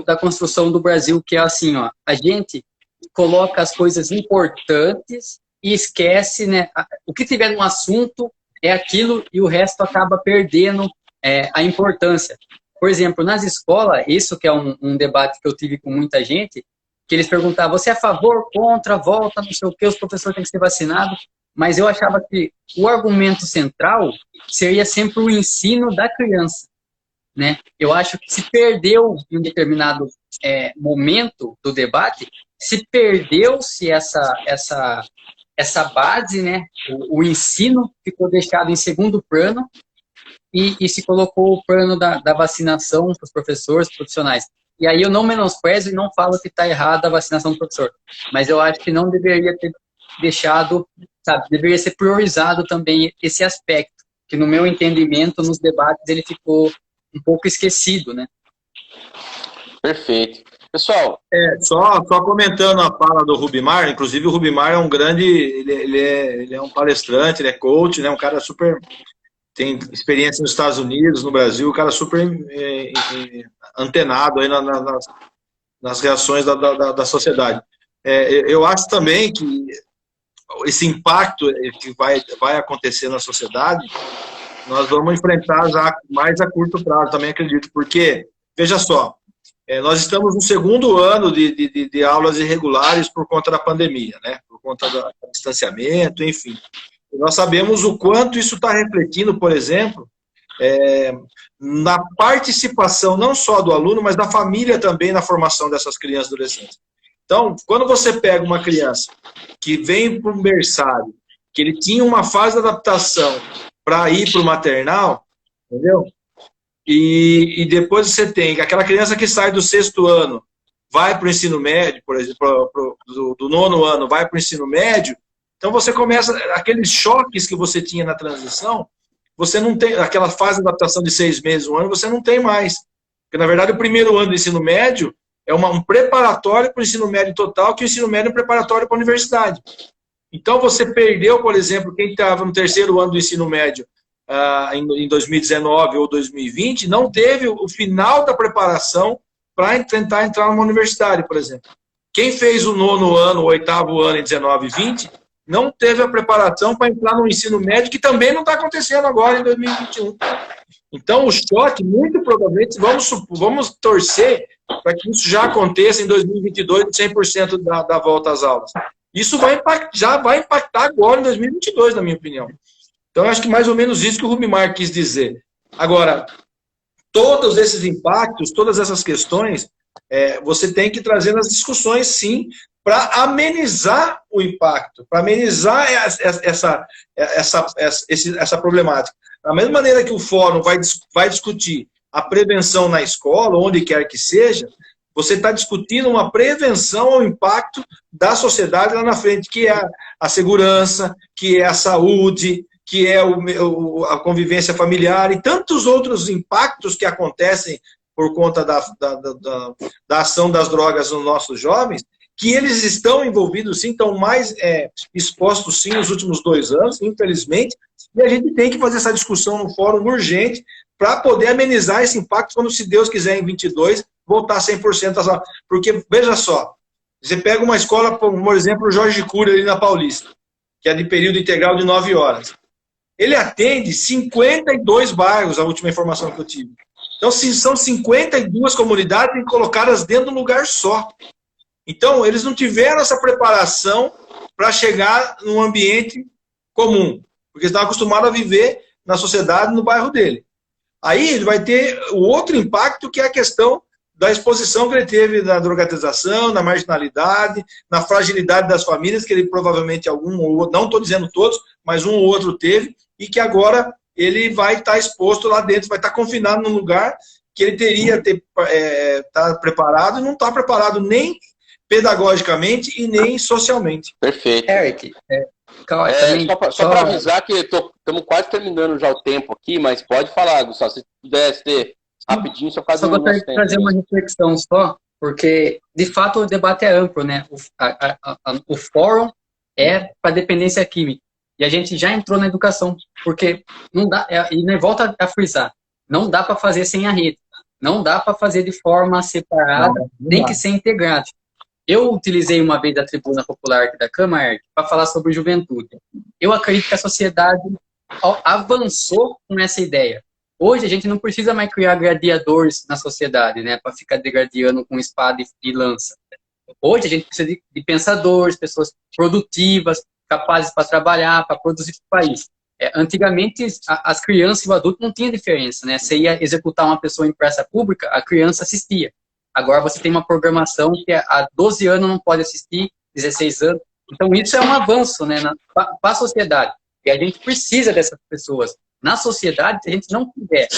da construção do Brasil, que é assim, ó, a gente coloca as coisas importantes e esquece, né? O que tiver no assunto é aquilo e o resto acaba perdendo a importância. Por exemplo, nas escolas, isso que é um debate que eu tive com muita gente, que eles perguntavam, você é a favor, contra, volta, não sei o que, os professores têm que ser vacinados, mas eu achava que o argumento central seria sempre o ensino da criança, né? Eu acho que se perdeu em um determinado momento do debate, se perdeu-se essa base, né? O ensino ficou deixado em segundo plano e se colocou o plano da vacinação para os professores, profissionais. E aí eu não menosprezo e não falo que está errada a vacinação do professor, mas eu acho que não deveria ter deixado, sabe, deveria ser priorizado também esse aspecto, que no meu entendimento, nos debates, ele ficou um pouco esquecido, né? Perfeito. Pessoal... Só comentando a fala do Rubimar, inclusive o Rubimar é um grande, ele é um palestrante, ele é coach, né, um cara super... tem experiência nos Estados Unidos, no Brasil, um cara super antenado aí nas reações da sociedade. Eu acho também que esse impacto que vai acontecer na sociedade, nós vamos enfrentar já mais a curto prazo, também acredito, porque, veja só, nós estamos no segundo ano de aulas irregulares por conta da pandemia, né? Por conta do distanciamento, enfim. E nós sabemos o quanto isso está refletindo, por exemplo, na participação não só do aluno, mas da família também na formação dessas crianças e adolescentes. Então, quando você pega uma criança que vem para um berçário, que ele tinha uma fase de adaptação para ir para o maternal, entendeu? E depois você tem aquela criança que sai do 6º ano, vai para o ensino médio, por exemplo, do 9º ano, vai para o ensino médio, então você começa, aqueles choques que você tinha na transição, você não tem, aquela fase de adaptação de 6 meses, 1 ano, você não tem mais. Porque, na verdade, o primeiro ano do ensino médio é um preparatório para o ensino médio total, que o ensino médio é um preparatório para a universidade. Então, você perdeu, por exemplo, quem estava no 3º ano do ensino médio em 2019 ou 2020, não teve o final da preparação para tentar entrar numa universidade, por exemplo. Quem fez o 9º ano, o 8º ano em 19 e 20, não teve a preparação para entrar no ensino médio, que também não está acontecendo agora em 2021. Então, o choque, muito provavelmente, vamos torcer para que isso já aconteça em 2022, 100% da volta às aulas. Isso já vai impactar agora em 2022, na minha opinião. Então, eu acho que mais ou menos isso que o Rubimar quis dizer. Agora, todos esses impactos, todas essas questões, você tem que trazer nas discussões, sim, para amenizar o impacto, para amenizar essa problemática. Da mesma maneira que o fórum vai discutir a prevenção na escola, onde quer que seja, você está discutindo uma prevenção ao impacto da sociedade lá na frente, que é a segurança, que é a saúde, que é a convivência familiar e tantos outros impactos que acontecem por conta da ação das drogas nos nossos jovens, que eles estão envolvidos, sim, estão mais expostos, sim, nos últimos 2 anos, infelizmente, e a gente tem que fazer essa discussão no fórum urgente para poder amenizar esse impacto quando, se Deus quiser, em 22, voltar 100% às aulas. Porque, veja só, você pega uma escola, por exemplo, o Jorge Cury, ali na Paulista, que é de período integral de 9 horas. Ele atende 52 bairros, a última informação que eu tive. Então, são 52 comunidades colocadas dentro de um lugar só. Então, eles não tiveram essa preparação para chegar num ambiente comum, porque eles estavam acostumados a viver na sociedade, no bairro dele. Aí ele vai ter o outro impacto, que é a questão da exposição que ele teve na drogatização, na marginalidade, na fragilidade das famílias, que ele provavelmente algum ou outro, não estou dizendo todos, mas um ou outro teve, e que agora ele vai estar exposto lá dentro, vai estar confinado num lugar que ele teria tá preparado e não está preparado nem pedagogicamente e nem socialmente. Perfeito. Eric, só para avisar que estamos quase terminando já o tempo aqui, mas pode falar, Gustavo, se pudesse ter rapidinho, só quase só gostaria de trazer uma reflexão só, porque, de fato, o debate é amplo, né? O fórum é para dependência química. E a gente já entrou na educação, porque não dá, e volta a frisar, não dá para fazer sem a rede, não dá para fazer de forma separada, tem que ser integrado. Eu utilizei uma vez a tribuna popular aqui da Câmara para falar sobre juventude. Eu acredito que a sociedade avançou com essa ideia. Hoje a gente não precisa mais criar gladiadores na sociedade, né, para ficar degradando com espada e lança. Hoje a gente precisa de pensadores, pessoas produtivas, capazes para trabalhar, para produzir para o país. Antigamente, as crianças e o adulto não tinham diferença, né? Você ia executar uma pessoa em praça pública, a criança assistia. Agora você tem uma programação que há 12 anos não pode assistir, 16 anos. Então isso é um avanço, né, para a sociedade. E a gente precisa dessas pessoas. Na sociedade, se a gente não puder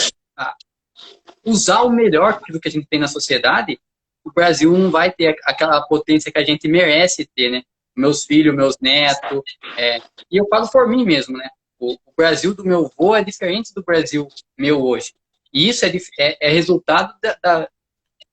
usar o melhor do que a gente tem na sociedade, o Brasil não vai ter aquela potência que a gente merece ter, né? Meus filhos, meus netos, e eu falo por mim mesmo, né? O Brasil do meu avô é diferente do Brasil meu hoje. E isso é resultado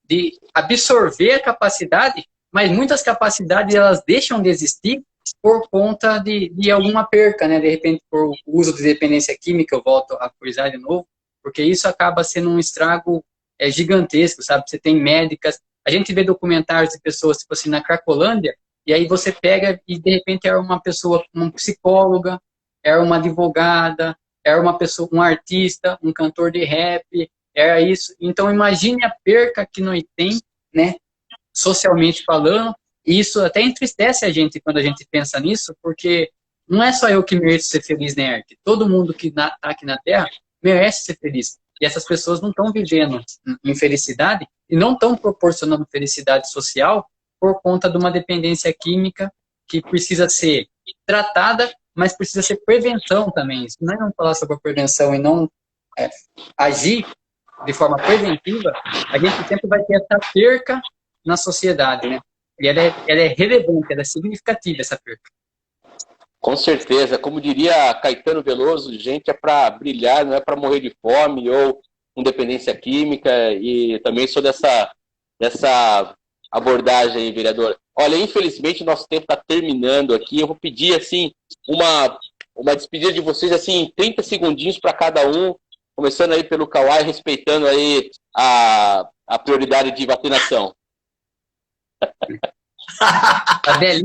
de absorver a capacidade, mas muitas capacidades elas deixam de existir por conta de alguma perca, né? De repente, por uso de dependência química, eu volto a frisar de novo, porque isso acaba sendo um estrago gigantesco, sabe? Você tem médicas, a gente vê documentários de pessoas, tipo assim, na Cracolândia, e aí você pega e, de repente, era uma pessoa, uma psicóloga, era uma advogada, era uma pessoa, um artista, um cantor de rap, era isso. Então, imagine a perca que nós tem, né, socialmente falando, e isso até entristece a gente quando a gente pensa nisso, porque não é só eu que mereço ser feliz, né, Eric? Todo mundo que está aqui na Terra merece ser feliz. E essas pessoas não estão vivendo em felicidade e não estão proporcionando felicidade social por conta de uma dependência química que precisa ser tratada, mas precisa ser prevenção também. Se nós não falar sobre a prevenção e não agir de forma preventiva, a gente sempre vai ter essa perca na sociedade, né? E ela é relevante, ela é significativa, essa perca. Com certeza. Como diria Caetano Veloso, gente é para brilhar, não é para morrer de fome ou com dependência química, e também sou dessa abordagem aí, vereador. Olha, infelizmente, nosso tempo está terminando aqui. Eu vou pedir, assim, uma despedida de vocês, assim, em 30 segundinhos para cada um, começando aí pelo Kawai, respeitando aí a prioridade de vacinação.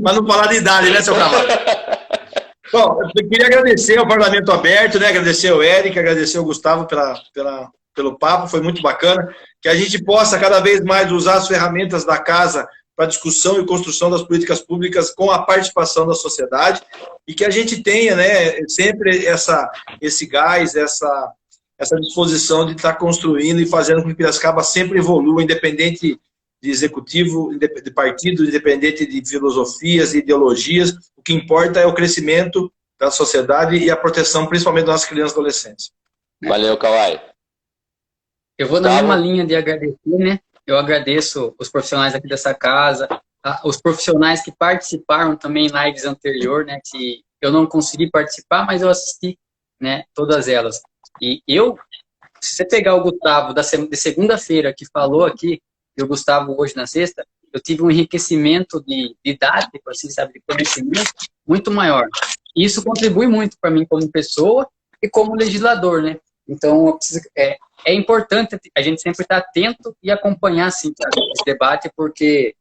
Mas não falar de idade, né, seu Kawai? Bom, eu queria agradecer ao Parlamento Aberto, né? Agradecer ao Eric, agradecer ao Gustavo pelo papo, foi muito bacana. Que a gente possa cada vez mais usar as ferramentas da casa para discussão e construção das políticas públicas com a participação da sociedade, e que a gente tenha, né, sempre esse gás, essa disposição de estar construindo e fazendo com que Piracicaba sempre evolua, independente de executivo, de partido, independente de filosofias e ideologias. O que importa é o crescimento da sociedade e a proteção, principalmente das crianças e adolescentes. Valeu, Kawai. Eu vou na mesma linha de agradecer, né? Eu agradeço os profissionais aqui dessa casa, os profissionais que participaram também em lives anterior, né? Que eu não consegui participar, mas eu assisti, né? Todas elas. E se você pegar o Gustavo de segunda-feira que falou aqui, e o Gustavo hoje na sexta, eu tive um enriquecimento de idade, assim, sabe, de conhecimento muito maior. E isso contribui muito para mim como pessoa e como legislador, né? Então, é importante a gente sempre estar atento e acompanhar, assim, esse debate, porque,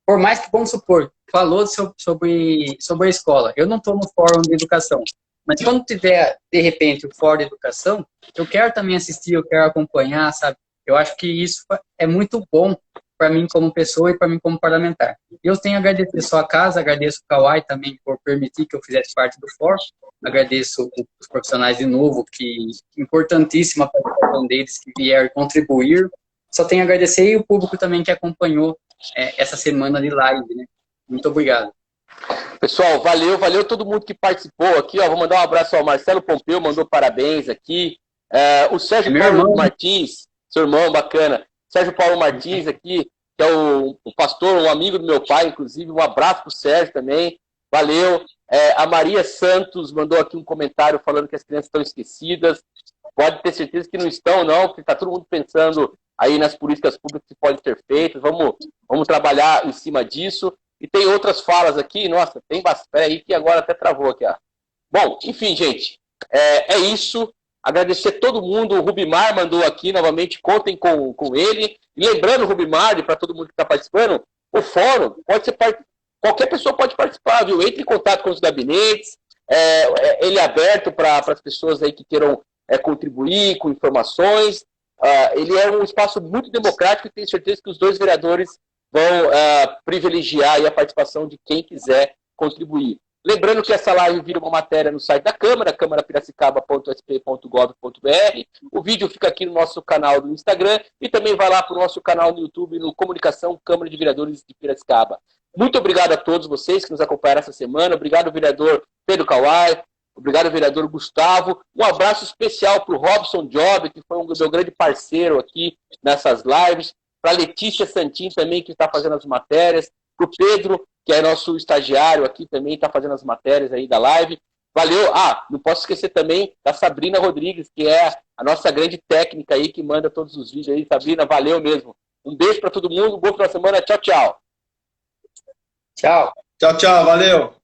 por mais que, vamos supor, falou sobre a escola, eu não estou no fórum de educação, mas quando tiver, de repente, o fórum de educação, eu quero também assistir, eu quero acompanhar, sabe? Eu acho que isso é muito bom para mim como pessoa e para mim como parlamentar. Eu tenho a agradecer só a casa, agradeço o Kawai também por permitir que eu fizesse parte do fórum, agradeço os profissionais de novo, que importantíssima a participação deles, que vieram contribuir, só tenho a agradecer e o público também que acompanhou essa semana de live, né? Muito obrigado. Pessoal, valeu todo mundo que participou aqui, ó. Vou mandar um abraço ao Marcelo Pompeu, mandou parabéns aqui. O Sérgio Paulo Martins, seu irmão, bacana. Sérgio Paulo Martins aqui, que é o pastor, um amigo do meu pai, inclusive. Um abraço pro Sérgio também. Valeu. A Maria Santos mandou aqui um comentário falando que as crianças estão esquecidas. Pode ter certeza que não estão, não, porque está todo mundo pensando aí nas políticas públicas que podem ser feitas. Vamos trabalhar em cima disso. E tem outras falas aqui. Nossa, tem bastante. Espera aí que agora até travou aqui, ó. Bom, enfim, gente. É isso. Agradecer todo mundo. O Rubimar mandou aqui novamente. Contem com ele. E lembrando, Rubimar, para todo mundo que está participando, o fórum pode ser qualquer pessoa pode participar, viu? Entre em contato com os gabinetes. Ele é aberto para as pessoas aí que queiram contribuir com informações. Ele é um espaço muito democrático e tenho certeza que os dois vereadores vão privilegiar aí a participação de quem quiser contribuir. Lembrando que essa live vira uma matéria no site da Câmara, câmarapiracicaba.sp.gov.br. O vídeo fica aqui no nosso canal do Instagram e também vai lá para o nosso canal no YouTube, no Comunicação Câmara de Vereadores de Piracicaba. Muito obrigado a todos vocês que nos acompanharam essa semana. Obrigado, vereador Pedro Kawai. Obrigado, vereador Gustavo. Um abraço especial para o Robson Job, que foi um meu grande parceiro aqui nessas lives. Para a Letícia Santin também, que está fazendo as matérias. Para o Pedro, que é nosso estagiário aqui também, está fazendo as matérias aí da live. Valeu. Não posso esquecer também da Sabrina Rodrigues, que é a nossa grande técnica aí, que manda todos os vídeos aí. Sabrina, valeu mesmo. Um beijo para todo mundo. Boa final de semana. Tchau, tchau. Tchau. Tchau, valeu.